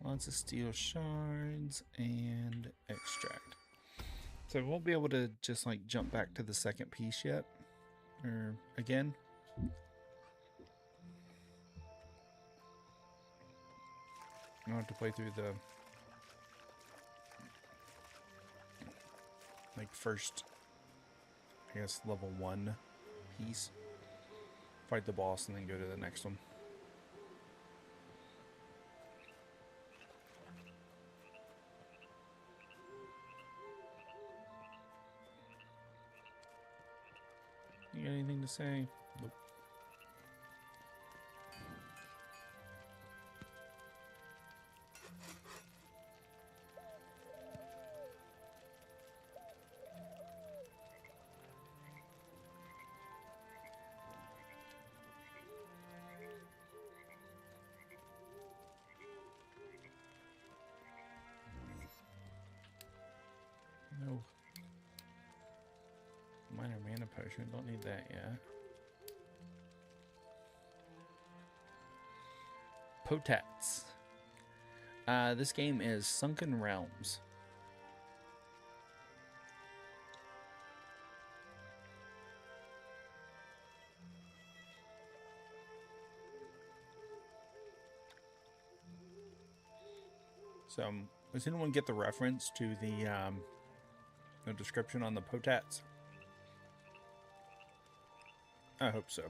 Lots of steel shards and extract. So we won't be able to just like jump back to the second piece yet. Or again. I'll have to play through the like first, I guess, level 1 piece. Fight the boss and then go to the next one. You got anything to say? Nope. No. Minor mana potion. Don't need that yet. Potats. This game is Sunken Realms. So, does anyone get the reference to the description on the Potats? I hope so.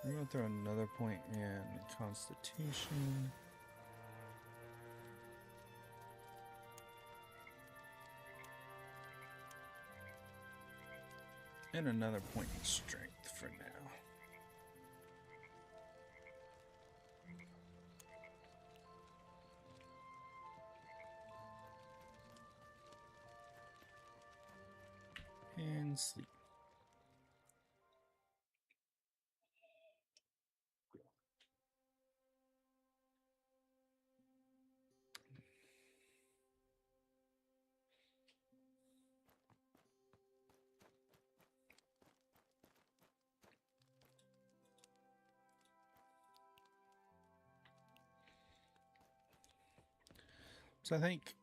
We're going to throw another point in Constitution. And another point in Strength for now. And sleep. So I think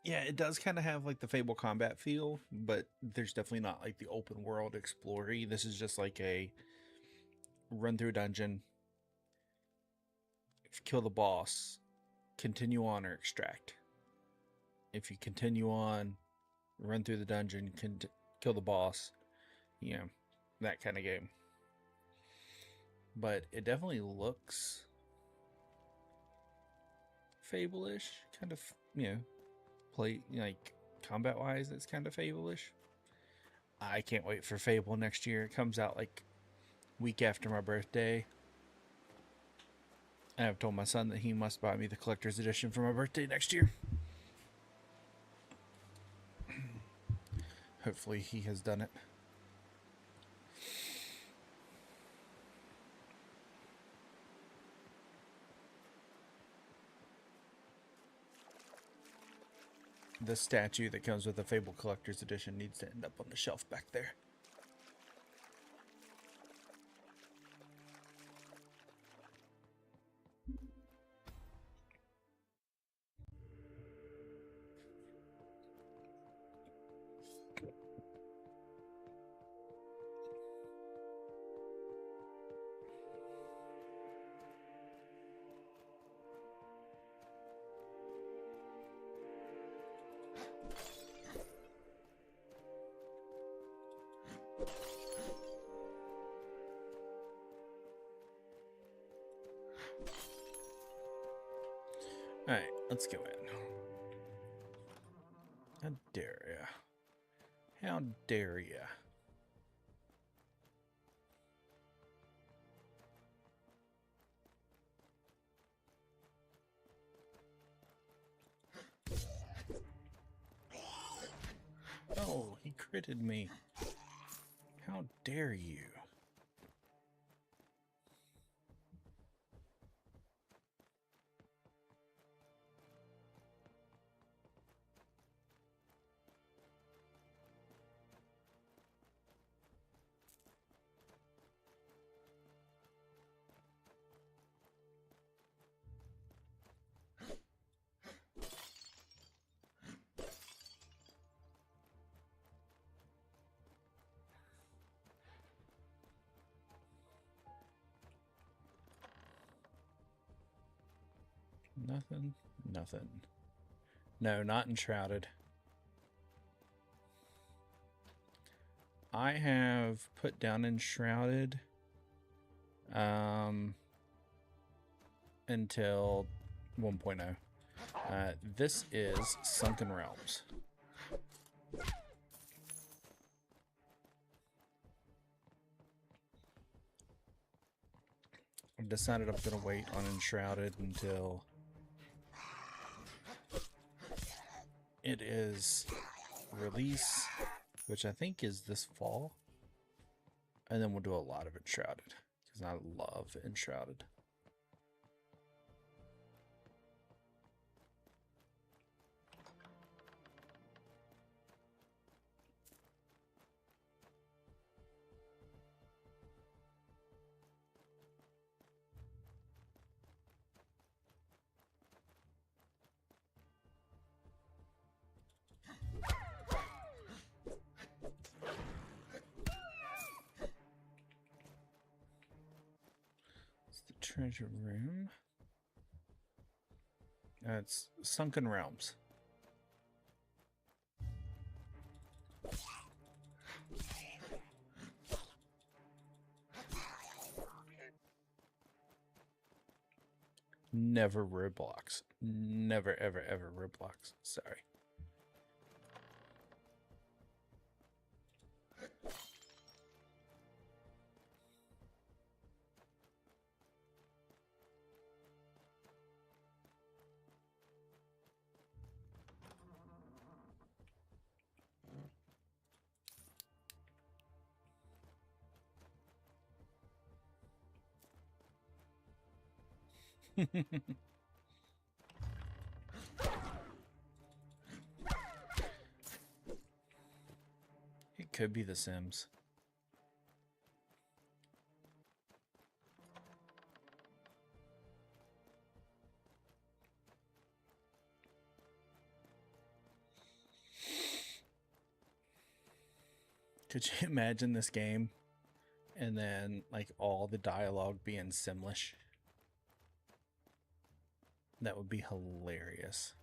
Yeah, it does kind of have like the Fable combat feel, but there's definitely not like the open world explory. This is just like a run through a dungeon, kill the boss, continue on or extract. If you continue on, run through the dungeon, kill the boss, you know, that kind of game. But it definitely looks Fable-ish, kind of, play like combat wise. It's kind of Fable-ish. I can't wait for Fable next year. It comes out like week after my birthday. And I've told my son that he must buy me the collector's edition for my birthday next year. Hopefully he has done it. The statue that comes with the Fable Collector's Edition needs to end up on the shelf back there. Alright, let's go in. How dare ya? How dare ya? Oh, he critted me. How dare you? Nothing, nothing. No, not enshrouded. I have put down enshrouded until 1.0. This is Sunken Realms. I've decided I'm going to wait on enshrouded until it is release, which I think is this fall, and then we'll do a lot of enshrouded because I love enshrouded. Treasure room. It's Sunken Realms. Never Roblox. Never, ever, ever Roblox. Sorry. It could be The Sims. Could you imagine this game and then like all the dialogue being Simlish? That would be hilarious.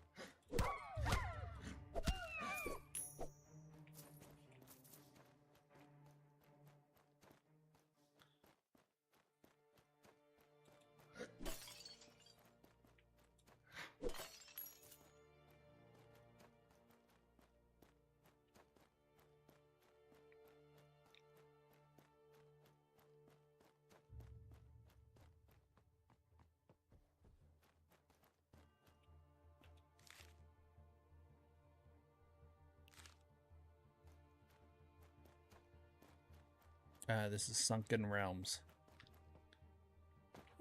This is Sunken Realms.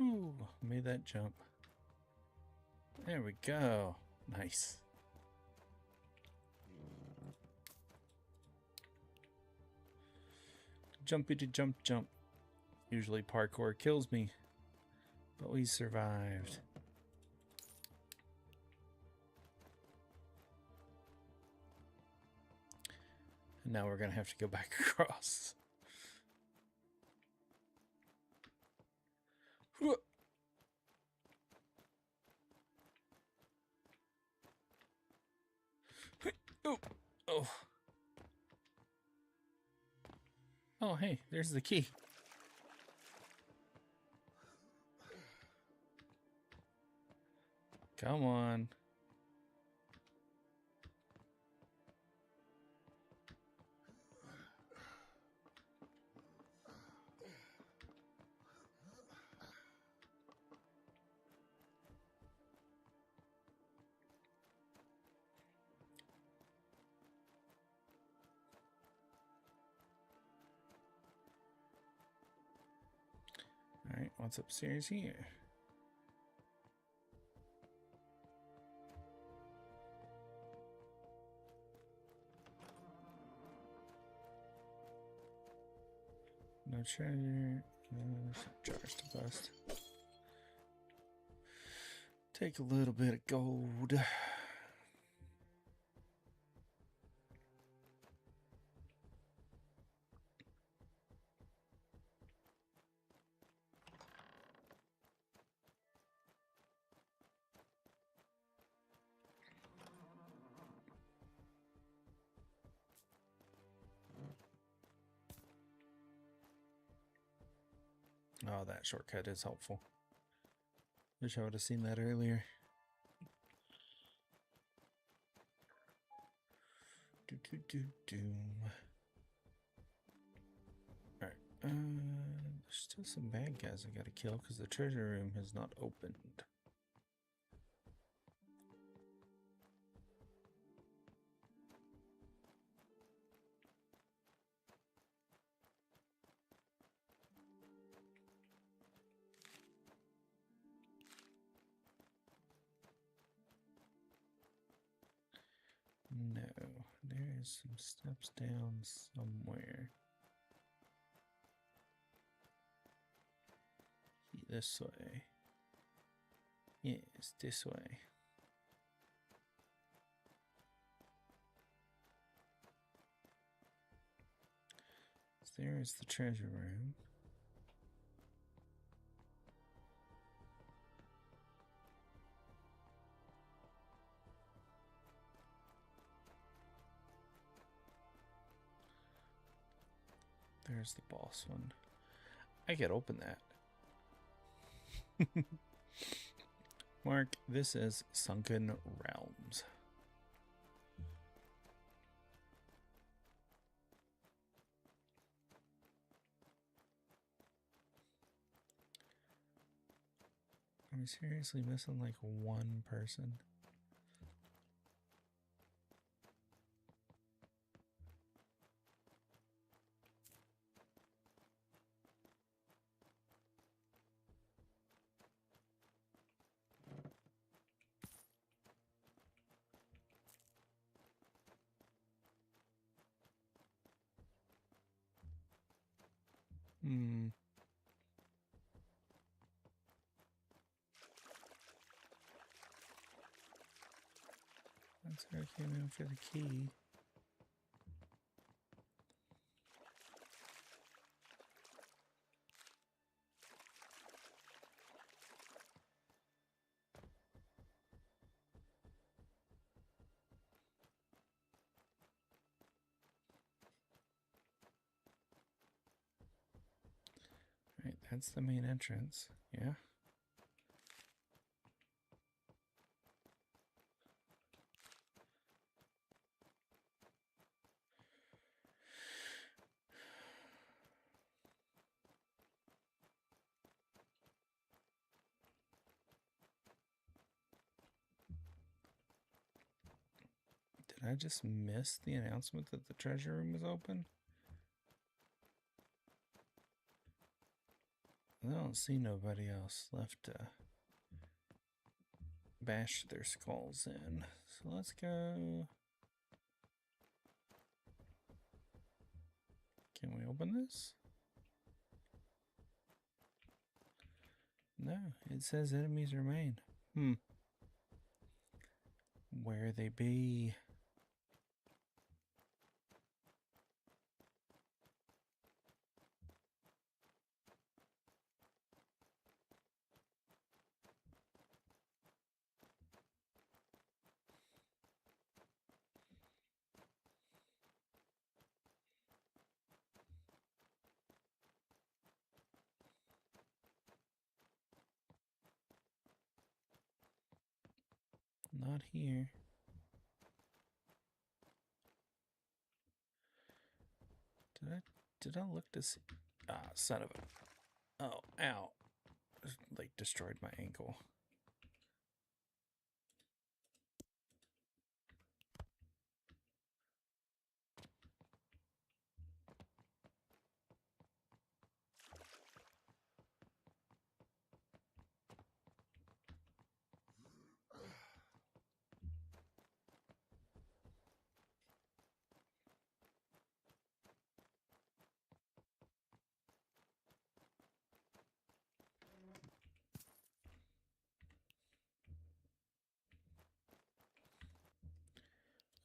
Ooh, made that jump. There we go. Nice. Jumpy to jump jump. Usually parkour kills me, but we survived. And now we're gonna have to go back across. Oh, oh. Oh, hey, there's the key. Come on. All right, what's upstairs here? No treasure. No jars to bust. Take a little bit of gold. Oh, that shortcut is helpful. Wish I would have seen that earlier. Alright, there's still some bad guys I gotta kill because the treasure room has not opened. No, there is some steps down somewhere. This way. Yes, this way. So there is the treasure room. There's the boss one. I could open that. Mark, this is Sunken Realms. Are we seriously missing like one person? That's where I came in for the key. That's the main entrance. Yeah. Did I just miss the announcement that the treasure room is open? I don't see nobody else left to bash their skulls in. So let's go. Can we open this? No, it says enemies remain. Where they be? Not here. Did I look to see? Ah, son of a. Oh, ow. Like destroyed my ankle.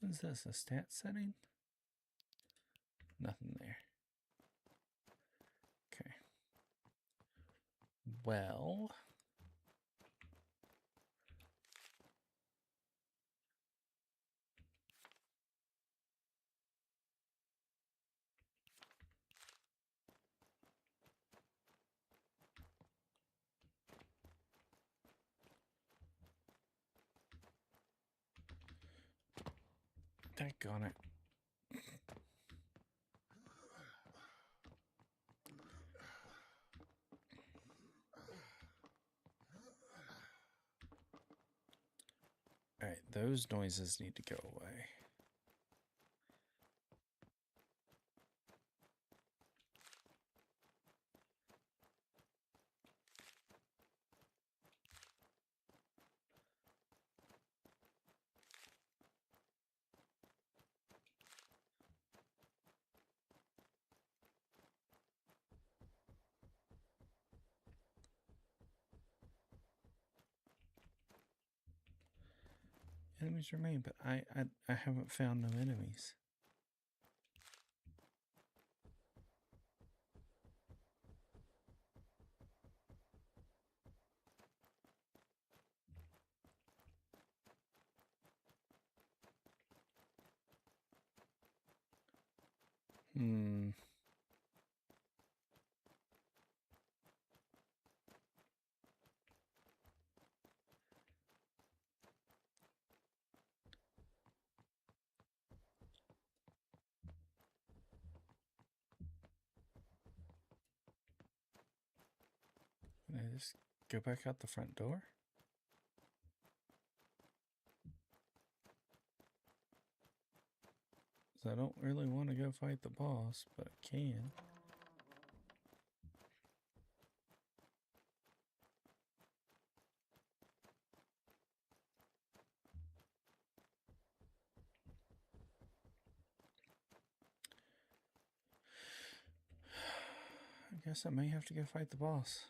What is this? A stat setting? Nothing there. Okay. Well. Daggone it. Alright, those noises need to go away. Enemies remain, but I haven't found no enemies. Can I just go back out the front door? So I don't really want to go fight the boss, but I can. I guess I may have to go fight the boss.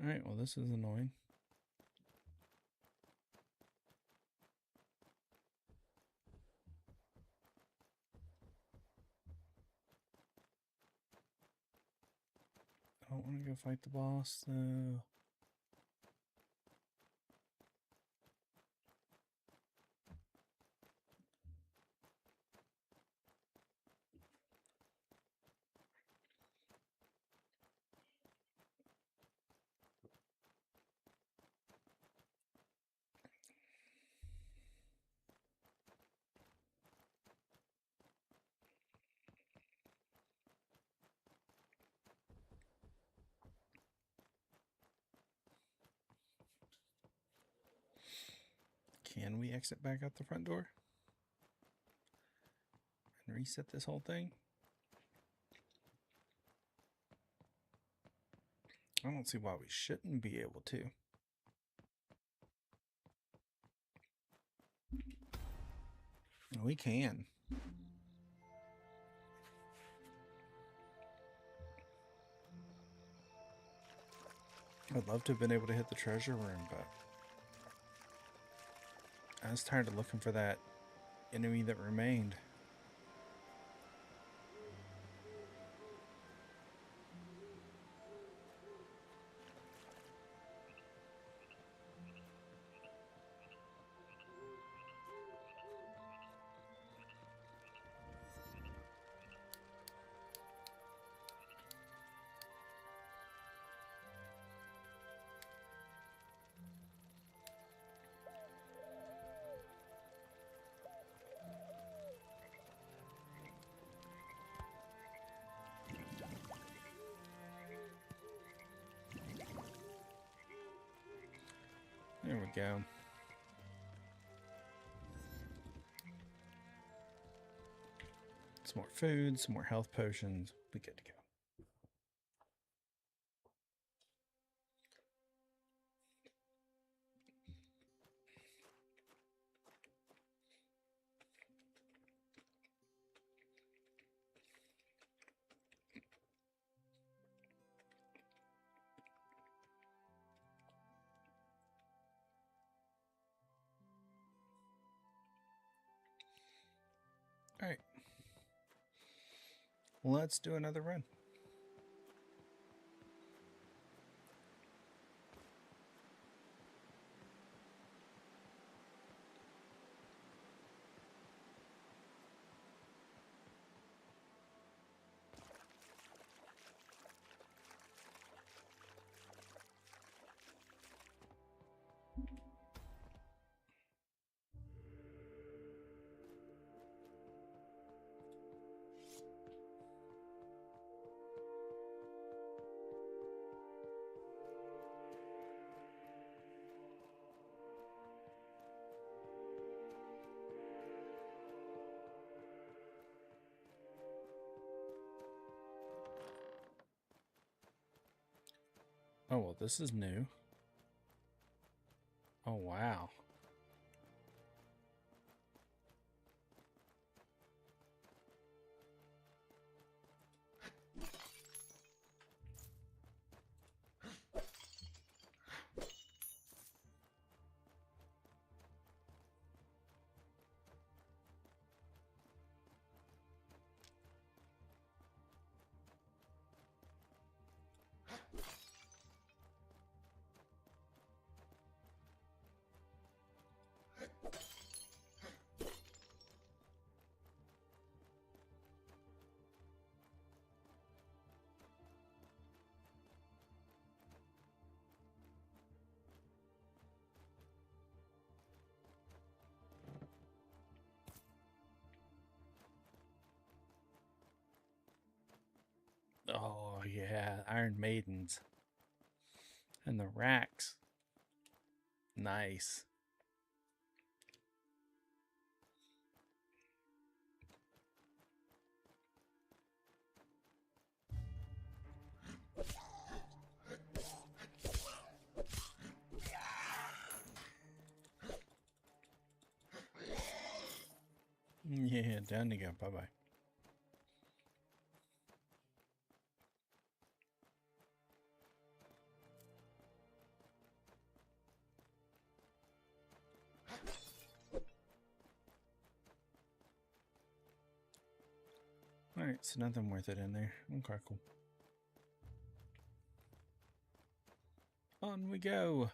Alright, well, this is annoying. I don't want to go fight the boss, though. Can we exit back out the front door? And reset this whole thing? I don't see why we shouldn't be able to. We can. I'd love to have been able to hit the treasure room, but I was tired of looking for that enemy that remained. There we go. Some more food, some more health potions. We good to go. All right. Let's do another run. Oh, well, this is new. Oh, wow. Oh, yeah. Iron Maidens. And the racks. Nice. Yeah, down you go. Bye-bye. Alright, so nothing worth it in there. Okay, cool. On we go.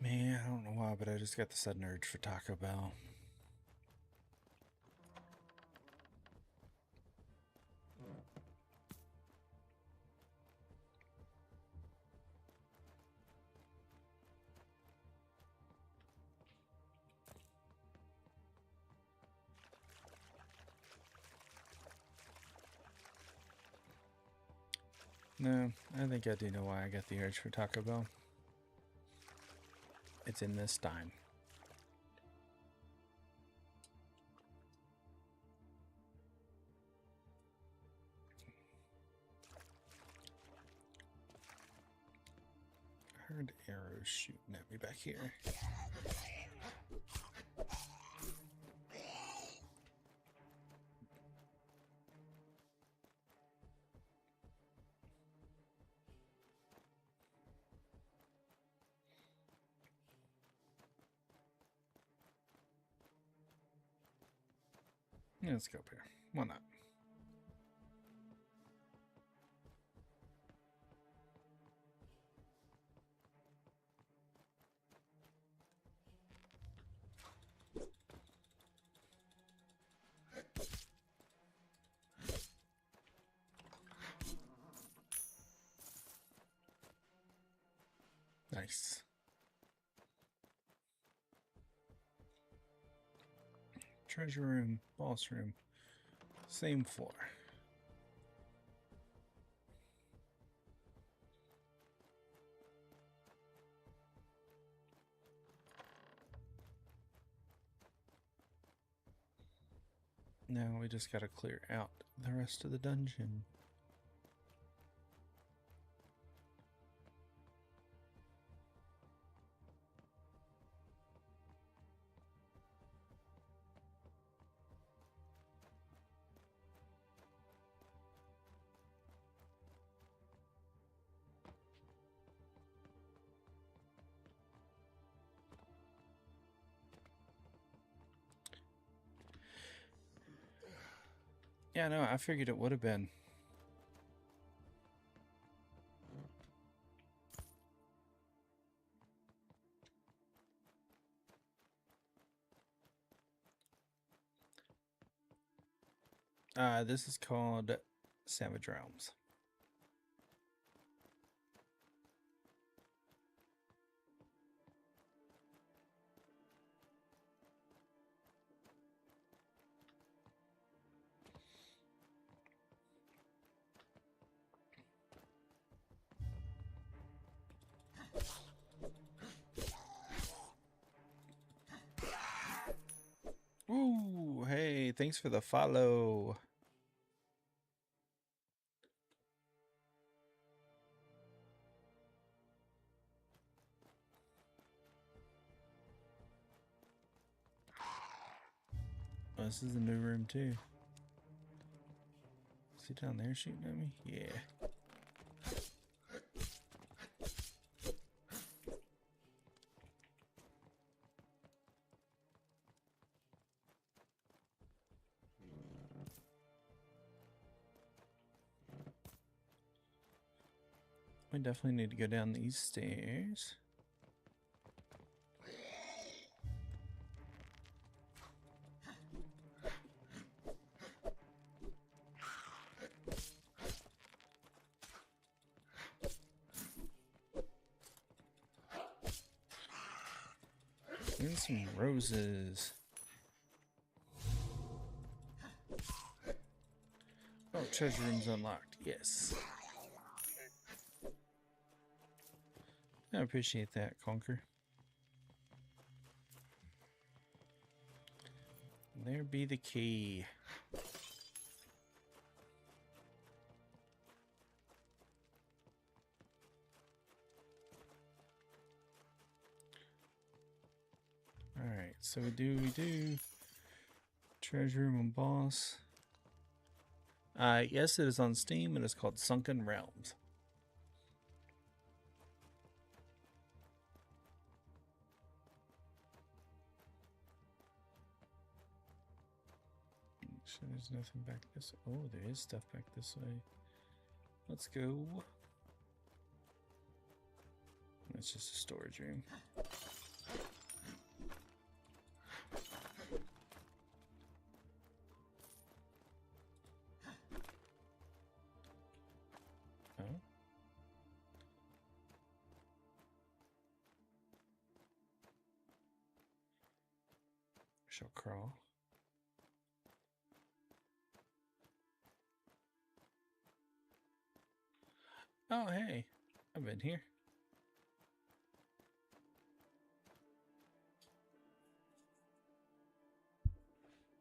Man, I don't know why, but I just got the sudden urge for Taco Bell. No, I think I do know why I got the urge for Taco Bell. It's in this time. I heard arrows shooting at me back here. Yeah, let's go up here. Why not? Nice. Treasure room, boss room, same floor. Now we just gotta clear out the rest of the dungeon. Yeah, no, I figured it would have been. This is called Savage Realms. Ooh, hey, thanks for the follow. Oh, this is a new room too. Is he down there shooting at me? Yeah. We definitely need to go down these stairs. And some roses. Oh, treasure room's unlocked. Yes. I appreciate that, Conquer. There be the key. Alright, so we do. Treasure room and boss. Yes, it is on Steam. It is called Sunken Realms. So there's nothing back this way. Oh, there is stuff back this way. Let's go. That's just a storage room. Oh. Shall crawl. Oh, hey. I've been here.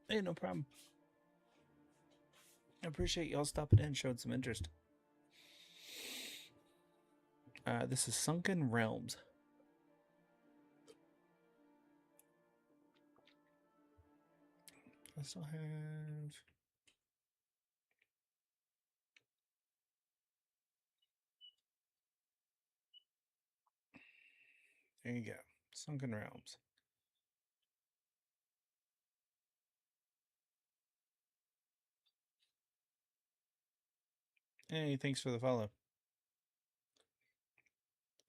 Hey, no problem. I appreciate y'all stopping in and showing some interest. This is Sunken Realms. I still have... There you go. Sunken Realms. Hey, thanks for the follow.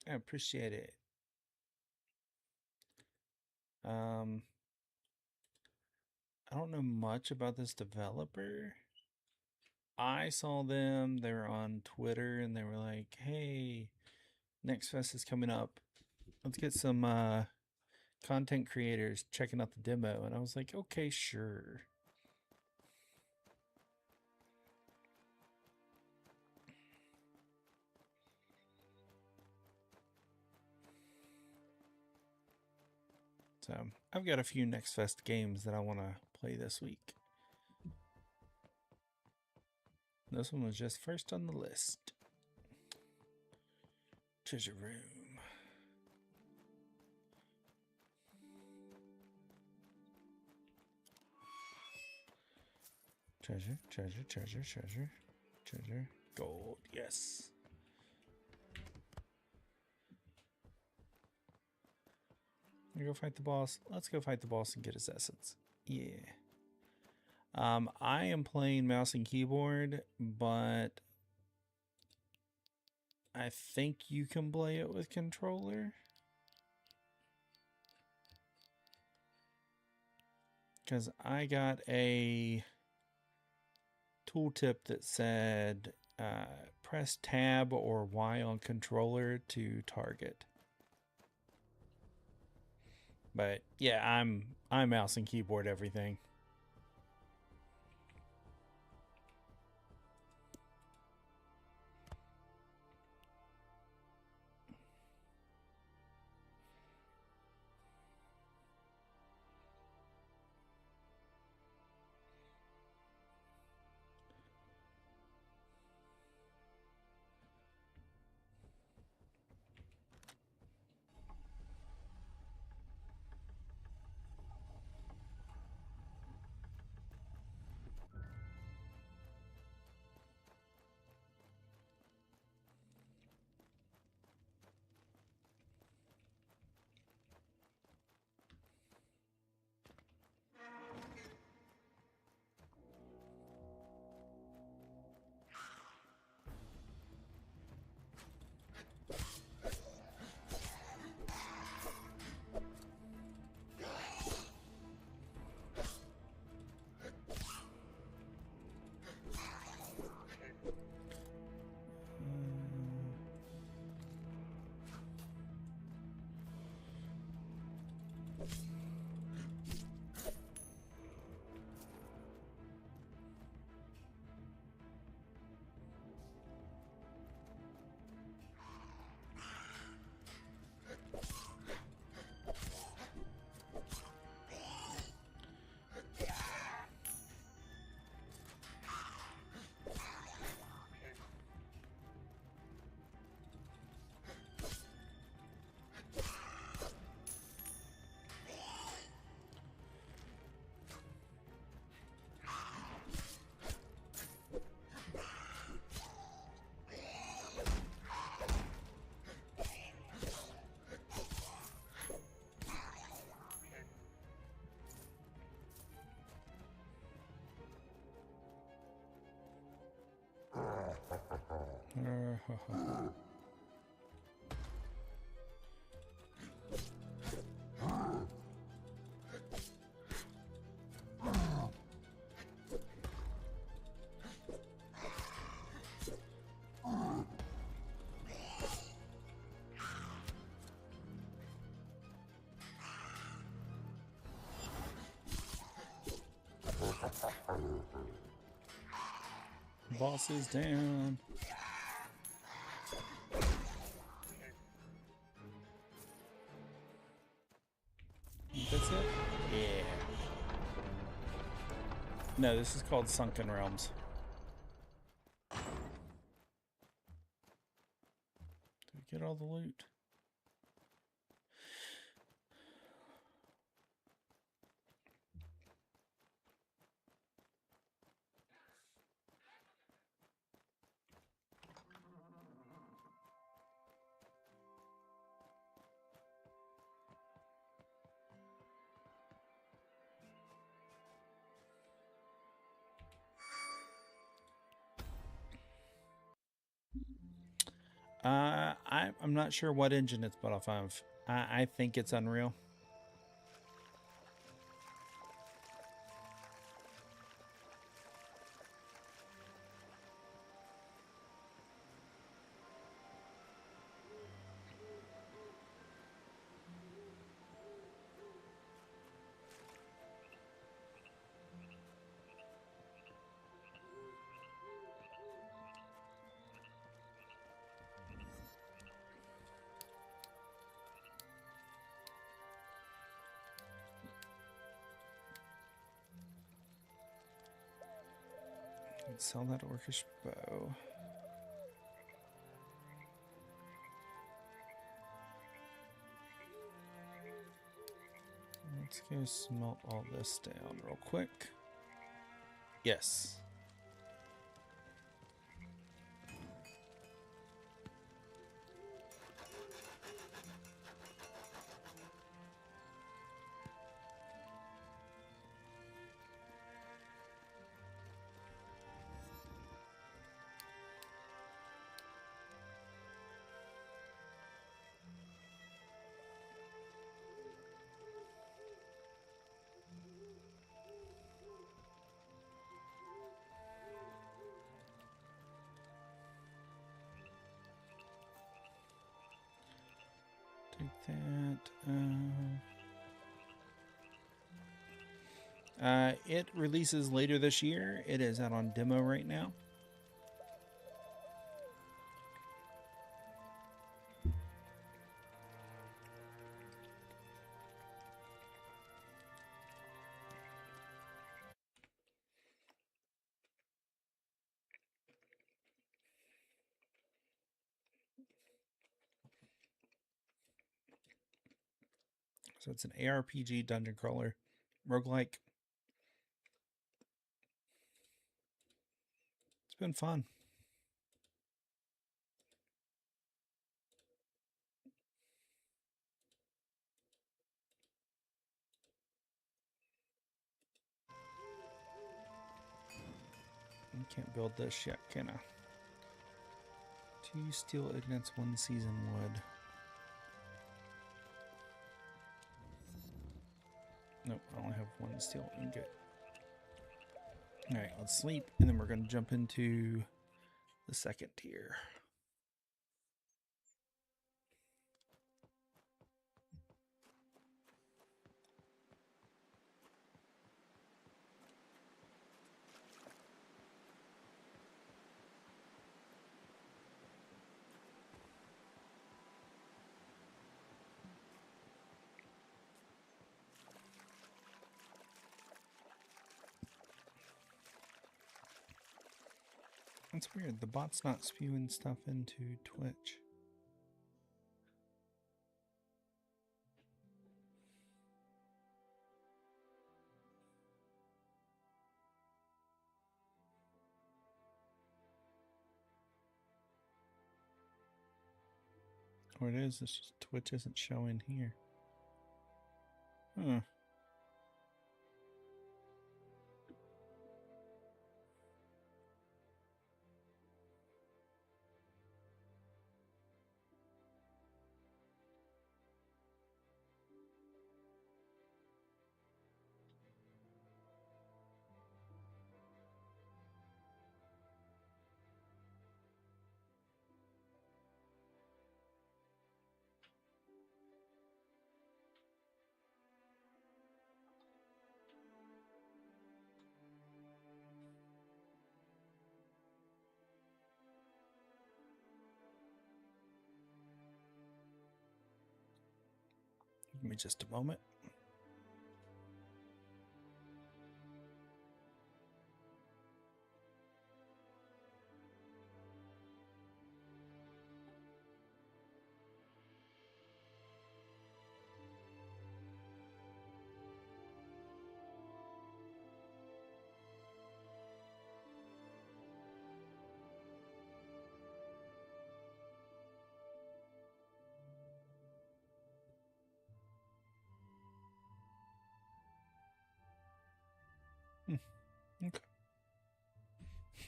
I appreciate it. I don't know much about this developer. I saw them, they were on Twitter and they were like, hey, NextFest is coming up. Let's get some content creators checking out the demo. And I was like, okay, sure. So I've got a few NextFest games that I want to play this week. This one was just first on the list. Treasure room. Treasure, treasure, treasure, treasure, treasure. Gold, yes. We go fight the boss. Let's go fight the boss and get his essence. Yeah. I am playing mouse and keyboard, but I think you can play it with controller. Because I got a tooltip that said press tab or Y on controller to target. But yeah, I'm mouse and keyboard everything. Boss is down. That's it? Yeah. No, this is called Sunken Realms. Did we get all the loot? I'm not sure what engine it's built off of. I think it's Unreal. Sell that orcish bow. Let's go smelt all this down real quick. Yes. Take that. It releases later this year. It is out on demo right now. So it's an ARPG dungeon crawler, roguelike. It's been fun. I can't build this yet, can I? 2 steel ingots, 1 season wood. Nope, I only have 1 steel ingot. Alright, let's sleep, and then we're going to jump into the second tier. That's weird. The bot's not spewing stuff into Twitch. Or it is, it's just Twitch isn't showing here. Huh. Give me just a moment.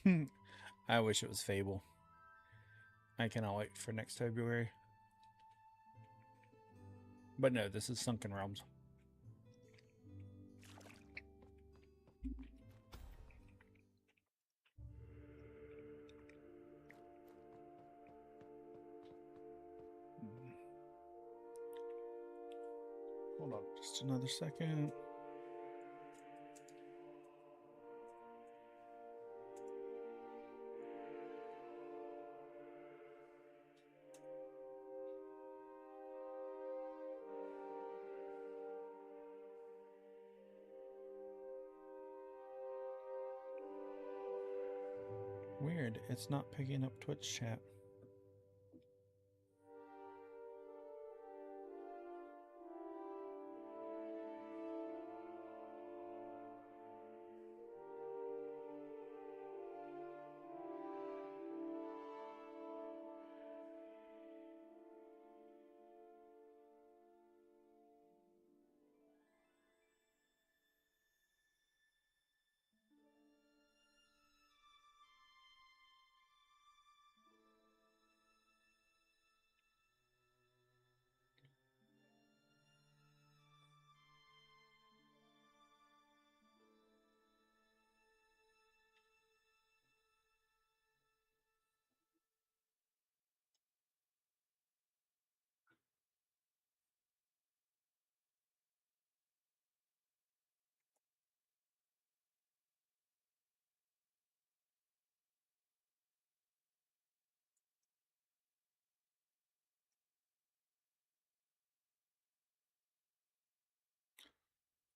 Okay. I wish it was Fable. I cannot wait for next February. But no, this is Sunken Realms. Hold on just another second. Weird, it's not picking up Twitch chat.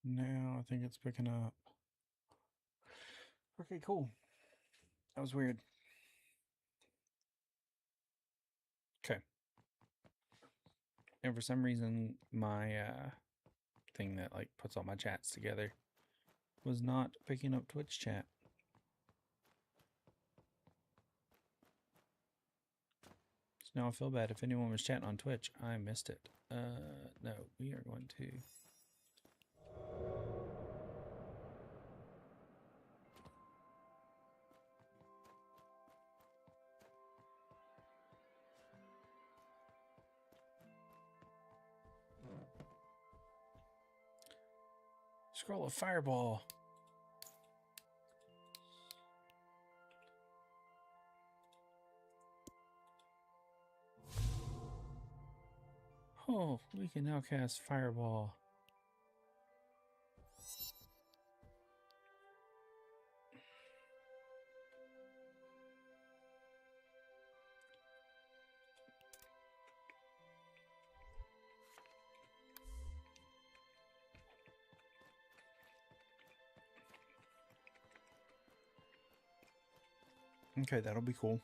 Now I think it's picking up. Okay, cool. That was weird. Okay. And for some reason, my thing that like puts all my chats together was not picking up Twitch chat. So now I feel bad if anyone was chatting on Twitch. I missed it. No, we are going to. Scroll of Fireball. Oh, we can now cast Fireball. Okay, that'll be cool.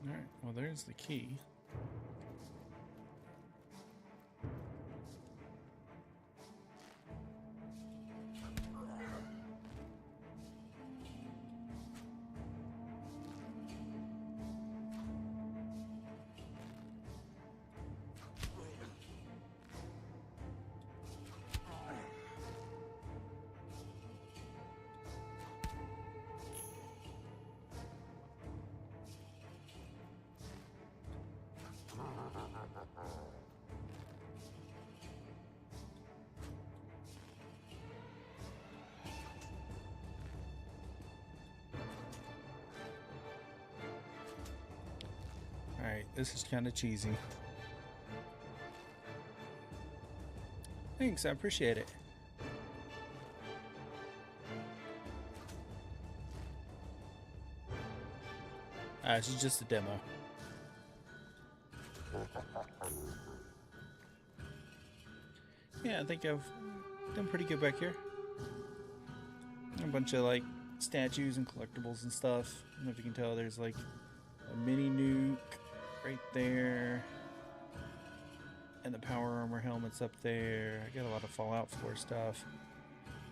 All right, well, there's the key. Alright, this is kind of cheesy. Thanks, I appreciate it. This is just a demo. Yeah, I think I've done pretty good back here. A bunch of like statues and collectibles and stuff. I don't know if you can tell, there's like a mini nuke right there. And the power armor helmet's up there. I got a lot of Fallout 4 stuff.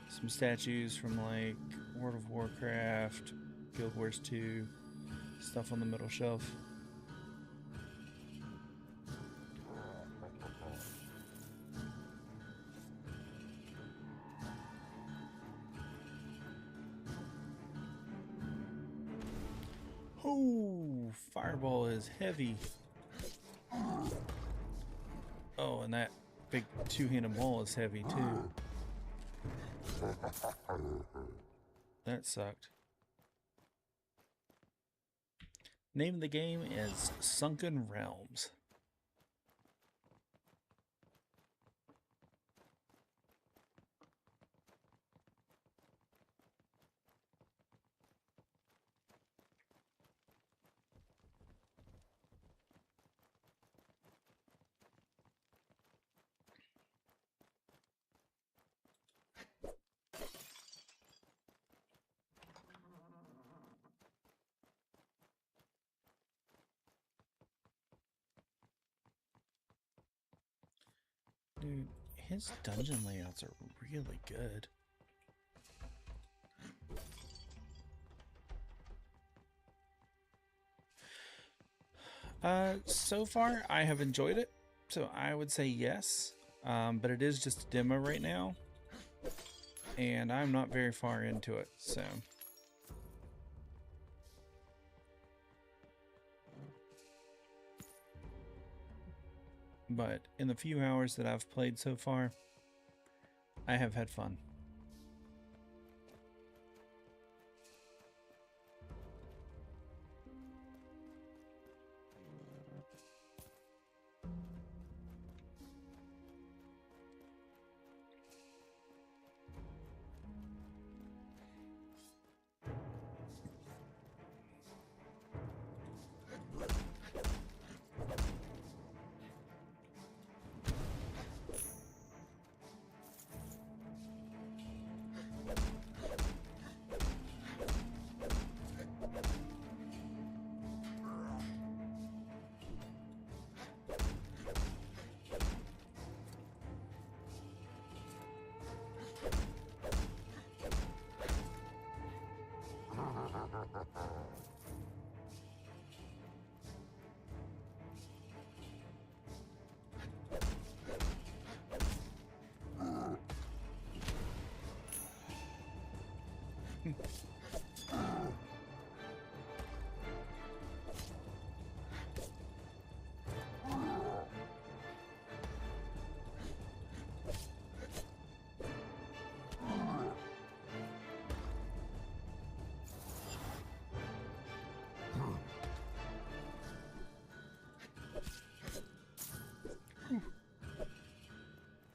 Some statues from like World of Warcraft, Guild Wars 2, stuff on the middle shelf. Oh, fireball is heavy. Oh, and that big two-handed maul is heavy too. That sucked. Name of the game is Sunken Realms. Dude, his dungeon layouts are really good. So far I have enjoyed it, so I would say yes. But it is just a demo right now, and I'm not very far into it, so. But in the few hours that I've played so far, I have had fun.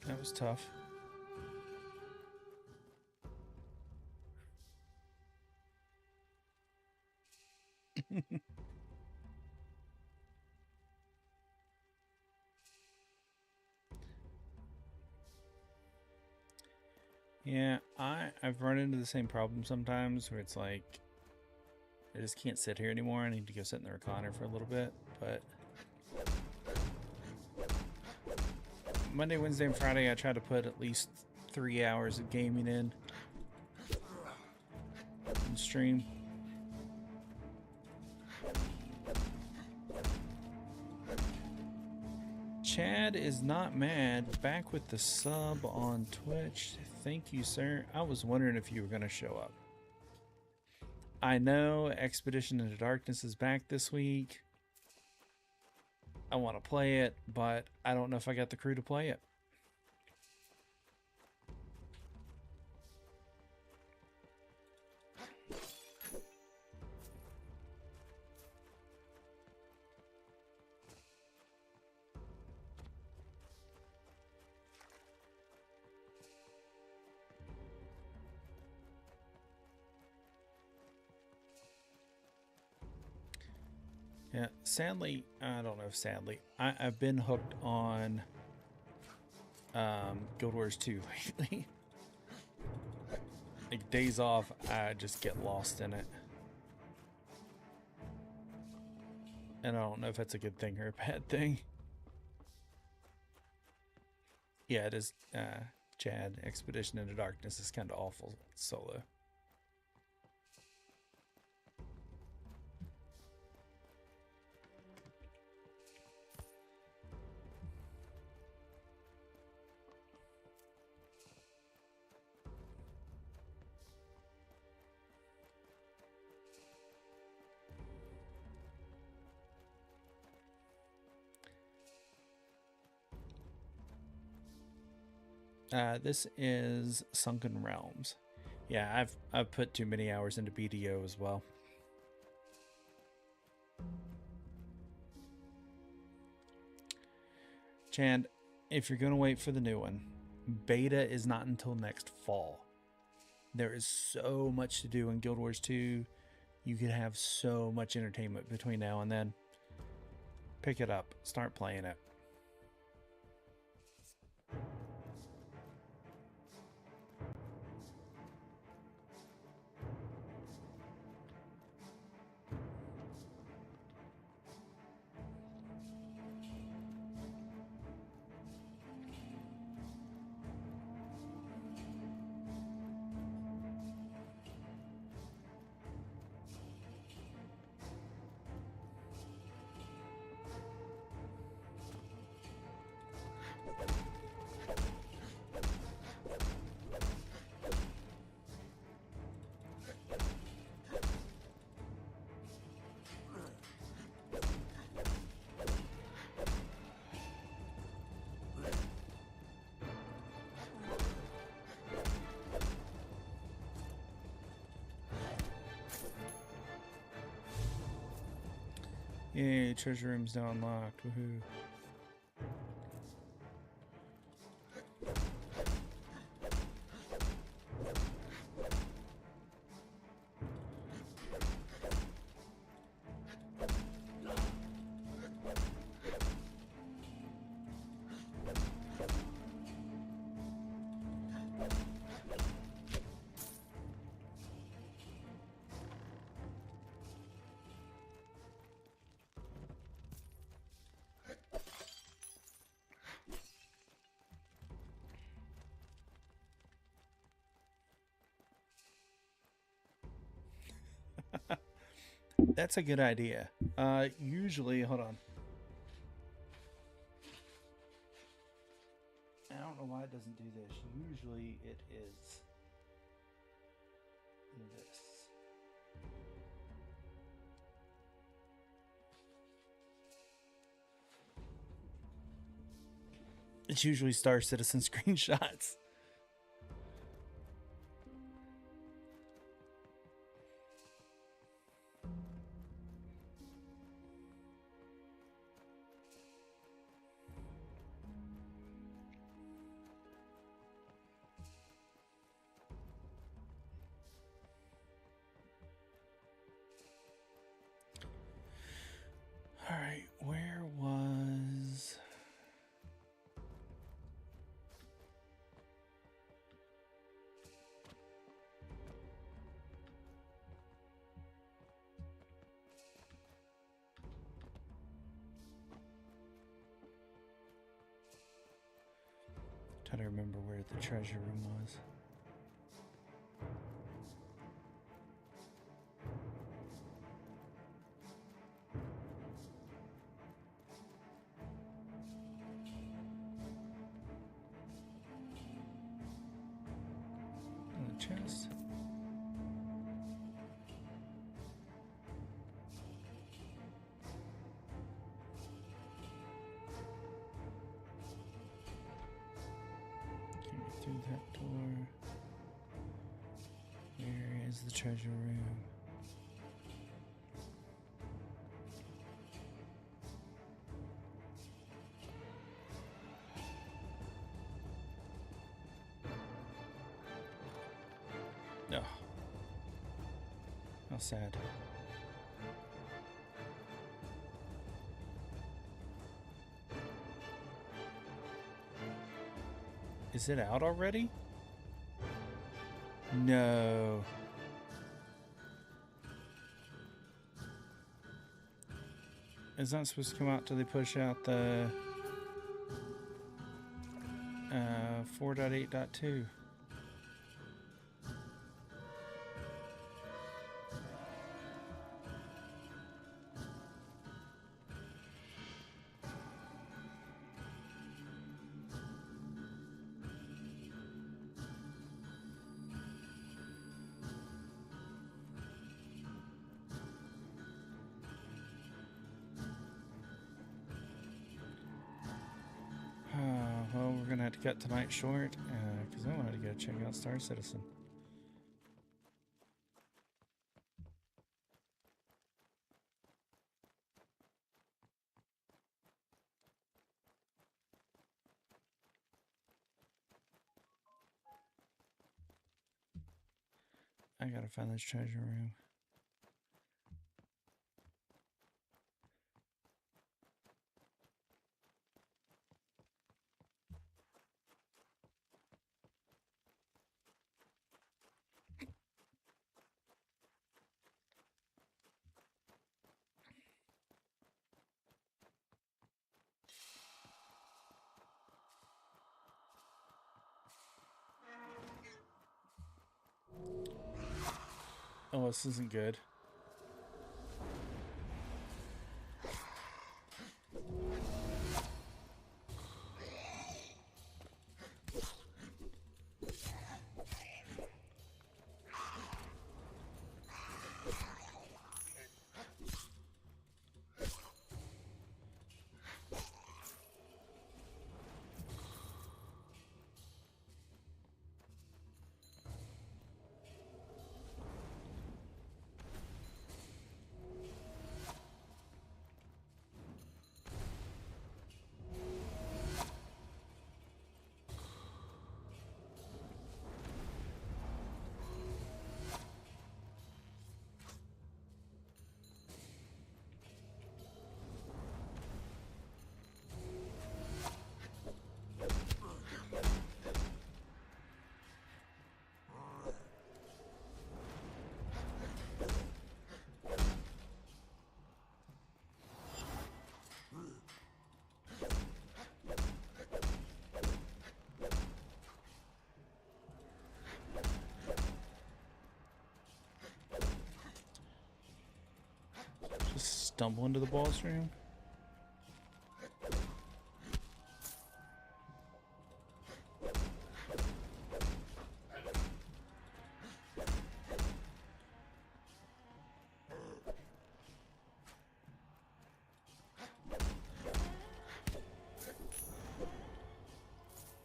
That was tough. Yeah, I've run into the same problem sometimes where it's like I just can't sit here anymore. I need to go sit in the recliner for a little bit. But Monday, Wednesday, and Friday I try to put at least 3 hours of gaming in and stream. Chad is not mad. Back with the sub on Twitch. Thank you, sir. I was wondering if you were going to show up. I know Expedition into Darkness is back this week. I want to play it, but I don't know if I got the crew to play it. Yeah, sadly, I don't know if sadly, I've been hooked on Guild Wars 2 lately. Like days off, I just get lost in it. And I don't know if that's a good thing or a bad thing. Yeah, it is. Chad, Expedition into Darkness is kind of awful solo. This is Sunken Realms. Yeah, I've put too many hours into BDO as well. Chad, if you're gonna wait for the new one, beta is not until next fall. There is so much to do in Guild Wars 2. You could have so much entertainment between now and then. Pick it up. Start playing it. Yay, treasure room's now unlocked. Woohoo. That's a good idea. Usually, hold on. I don't know why it doesn't do this. Usually it is this. It's usually Star Citizen screenshots. All right, where was... Trying to remember where the treasure room was. In the chest. Through that door. Where is the treasure room? No. How sad. Is it out already? No. It's not supposed to come out till they push out the 4.8.2. Well, we're gonna have to cut tonight short because I wanted to go check out Star Citizen. I gotta find this treasure room. Oh, this isn't good. Just stumble into the boss room.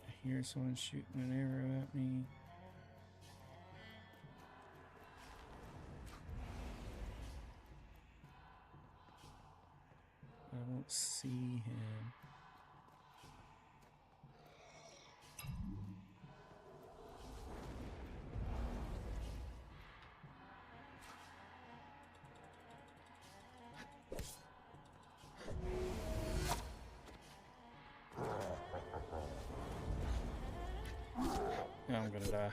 I hear someone shooting an arrow at me. I don't see him. Yeah, I'm gonna die.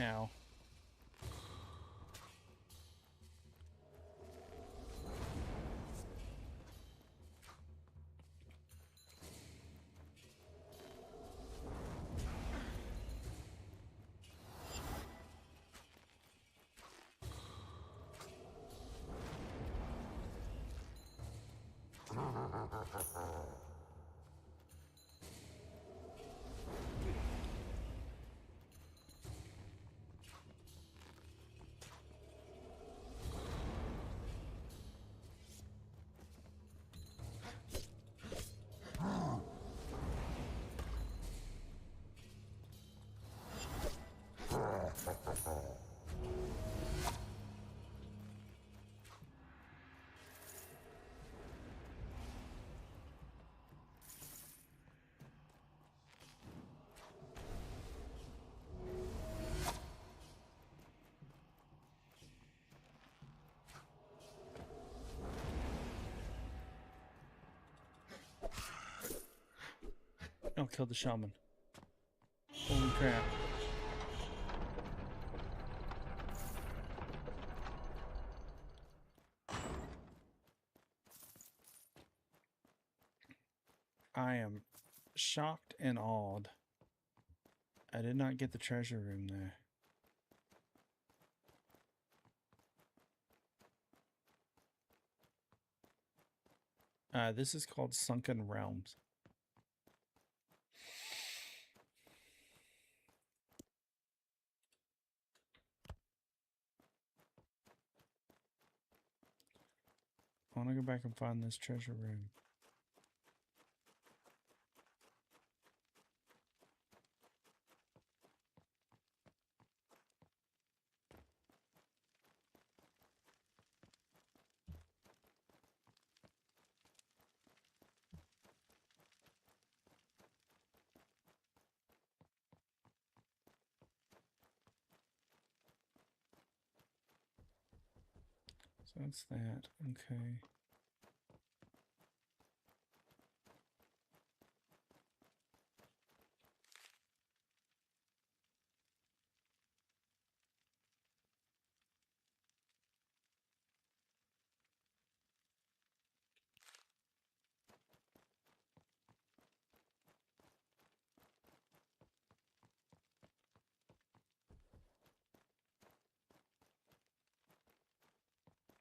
Ow. Oh, killed the shaman. Holy crap. I am shocked and awed. I did not get the treasure room there. This is called Sunken Realms. I want to go back and find this treasure room. So that's that. Okay.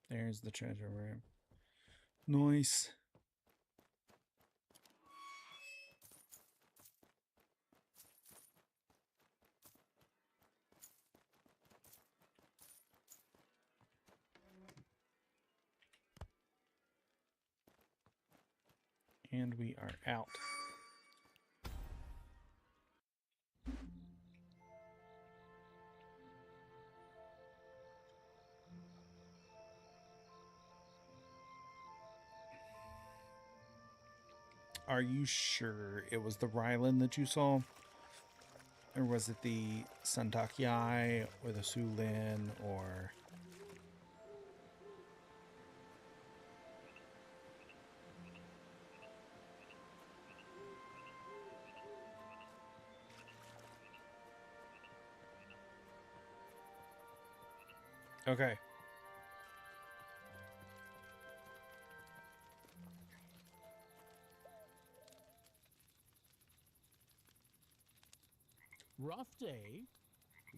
There's the treasure room. Nice. And we are out. Are you sure it was the Ryland that you saw? Or was it the Santakiai or the Sulin or... Okay. Rough day,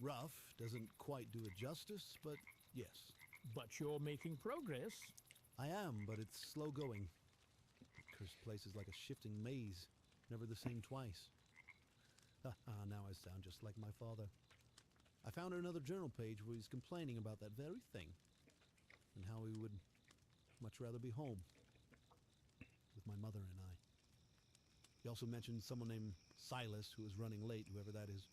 Rough doesn't quite do it justice, but yes. but you're making progress. I am, but it's slow going. Cursed place is like a shifting maze, never the same twice. Now I sound just like my father. I found another journal page where he's complaining about that very thing, and how he would much rather be home with my mother and I. He also mentioned someone named Silas who is running late, whoever that is.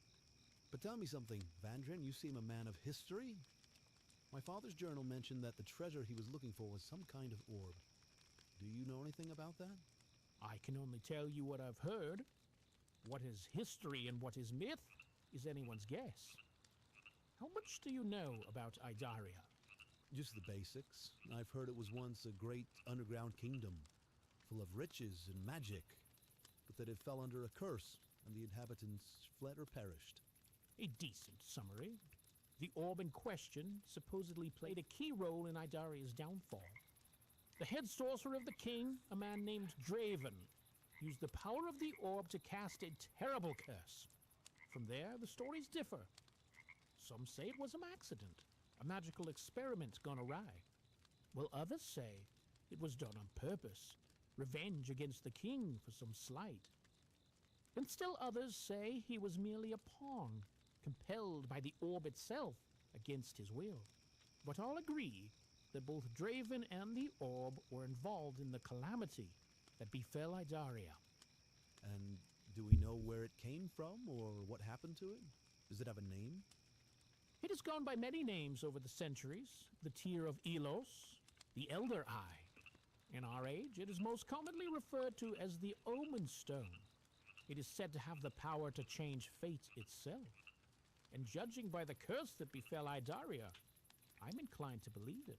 But tell me something, Vandrin, you seem a man of history. My father's journal mentioned that the treasure he was looking for was some kind of orb. Do you know anything about that? I can only tell you what I've heard. What is history and what is myth is anyone's guess. How much do you know about Idaria? Just the basics. I've heard it was once a great underground kingdom, full of riches and magic, but that it fell under a curse, and the inhabitants fled or perished. A decent summary. The orb in question supposedly played a key role in Idaria's downfall. The head sorcerer of the king, a man named Draven, used the power of the orb to cast a terrible curse. From there, the stories differ. Some say it was an accident, a magical experiment gone awry, while others say it was done on purpose, revenge against the king for some slight. And still others say he was merely a pawn, compelled by the orb itself against his will. But all agree that both Draven and the orb were involved in the calamity that befell Idaria. And do we know where it came from, or what happened to it? Does it have a name? It has gone by many names over the centuries. The Tear of Elos, the Elder Eye. In our age, it is most commonly referred to as the Omen Stone. It is said to have the power to change fate itself. And judging by the curse that befell Idaria, I'm inclined to believe it.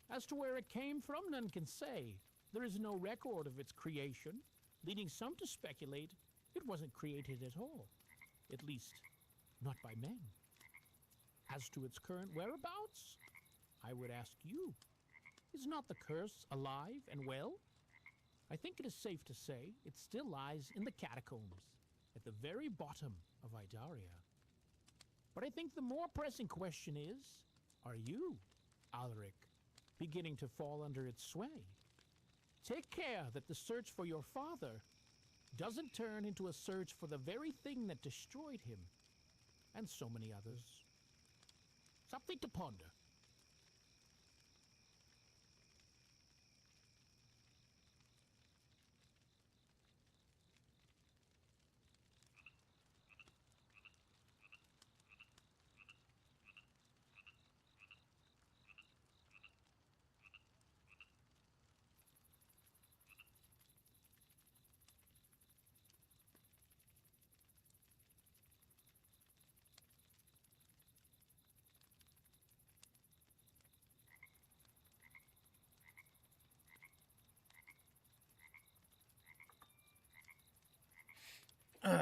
As to where it came from, none can say. There is no record of its creation, leading some to speculate It wasn't created at all. At least, not by men. As to its current whereabouts, I would ask you, is not the curse alive and well? I think it is safe to say it still lies in the catacombs, at the very bottom of Idaria. But I think the more pressing question is, are you, Alaric, beginning to fall under its sway? Take care that the search for your father doesn't turn into a search for the very thing that destroyed him, and so many others. Something to ponder.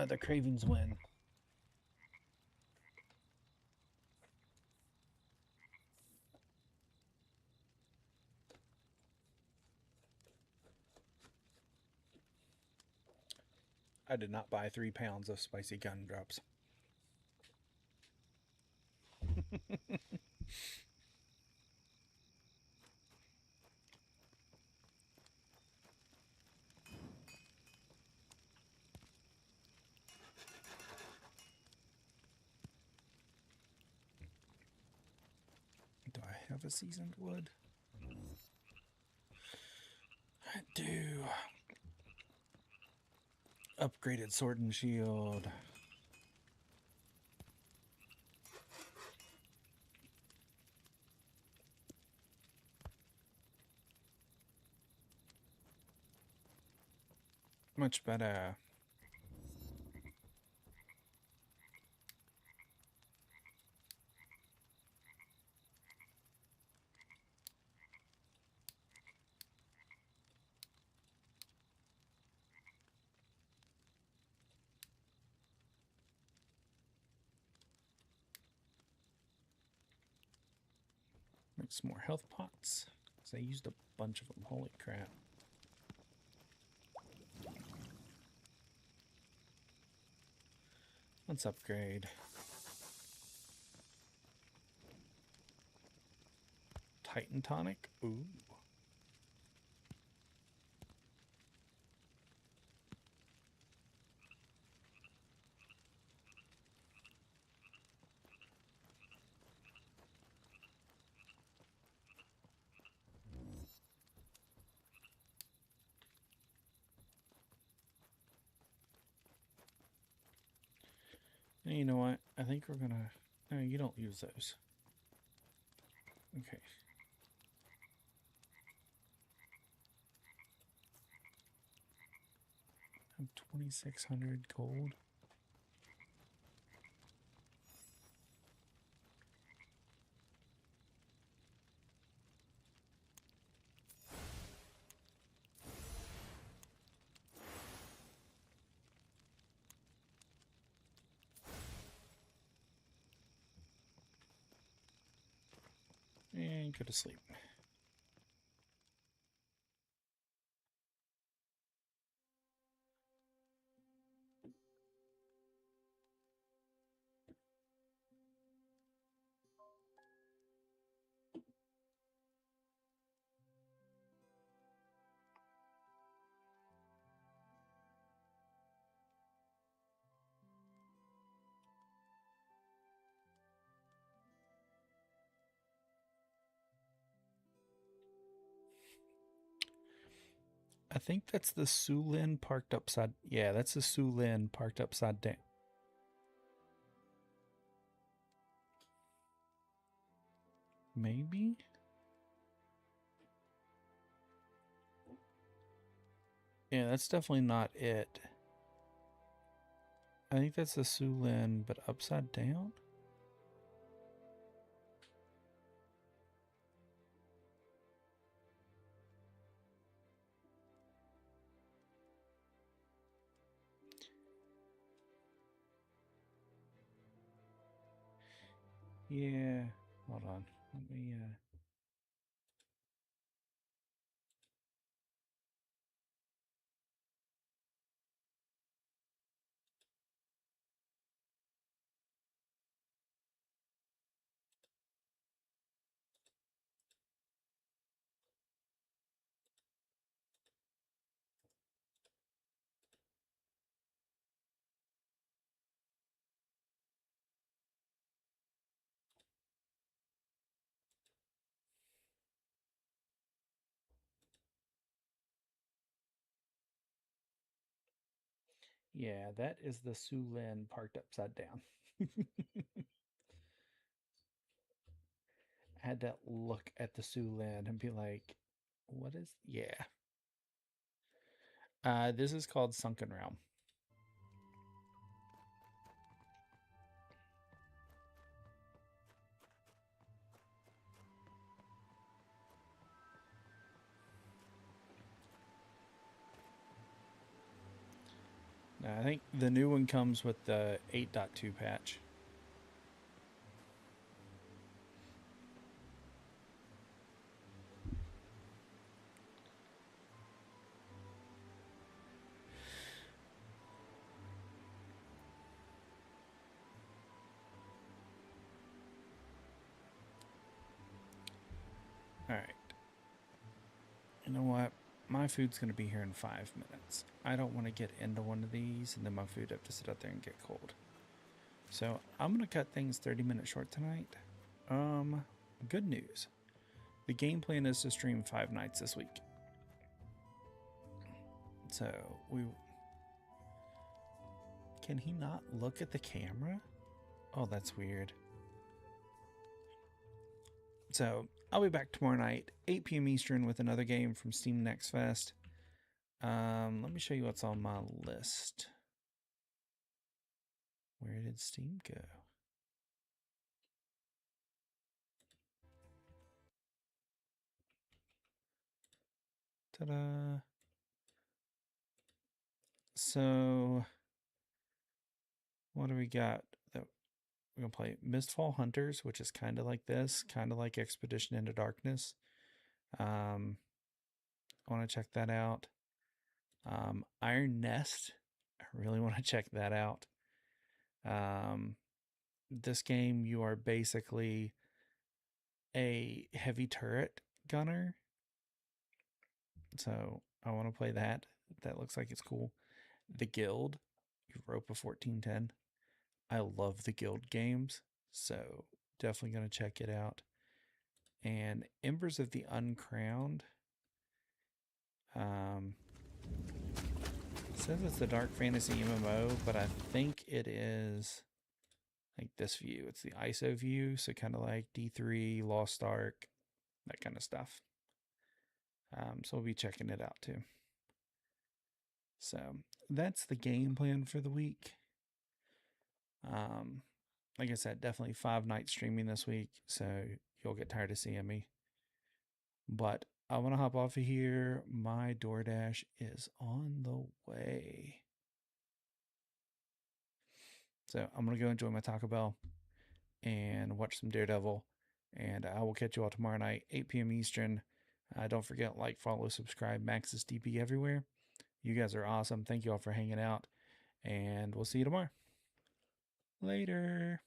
The Cravings win. I did not buy 3 pounds of spicy gumdrops. Do I have a seasoned wood? I do. Upgraded sword and shield. Much better. Make some more health pots. Because I used a bunch of them. Holy crap. Let's upgrade. Titan tonic. Ooh. And you know what? I think we're gonna... No, you don't use those. Okay. I'm 2,600 gold. And go to sleep. I think that's the Sulin parked upside... Yeah, that's the Sulin parked upside down. Maybe? Yeah, that's definitely not it. I think that's the Sulin, but upside down? Yeah. Hold on. Let me. Yeah, that is the Sulin parked upside down. I had to look at the Sulin and be like, what is. Yeah. This is called Sunken Realm. Now, I think the new one comes with the 8.2 patch. All right. You know what? My food's going to be here in 5 minutes. I don't want to get into one of these and then my food have to sit out there and get cold. So I'm going to cut things 30 minutes short tonight. Good news. The game plan is to stream 5 nights this week. So we. Can he not look at the camera? Oh, that's weird. So I'll be back tomorrow night, 8 p.m. Eastern, with another game from Steam NextFest. Let me show you what's on my list. Where did Steam go? Ta-da! So, what do we got? That we're gonna play Mistfall Hunters, which is kind of like this, kind of like Expedition into Darkness. I want to check that out. Iron Nest, I really want to check that out. This game, you are basically a heavy turret gunner. So I want to play that. That looks like it's cool. The Guild, Europa 1410. I love the Guild games, so definitely going to check it out. And Embers of the Uncrowned. It says it's the Dark Fantasy MMO, but I think it is like this view. It's the ISO view, so kind of like D3, Lost Ark, that kind of stuff. So we'll be checking it out too. So that's the game plan for the week. Like I said, definitely 5 nights streaming this week, so you'll get tired of seeing me. But I want to hop off of here. My DoorDash is on the way. So I'm going to go enjoy my Taco Bell and watch some Daredevil. And I will catch you all tomorrow night, 8 p.m. Eastern. Don't forget, like, follow, subscribe, Max's DP everywhere. You guys are awesome. Thank you all for hanging out. And we'll see you tomorrow. Later.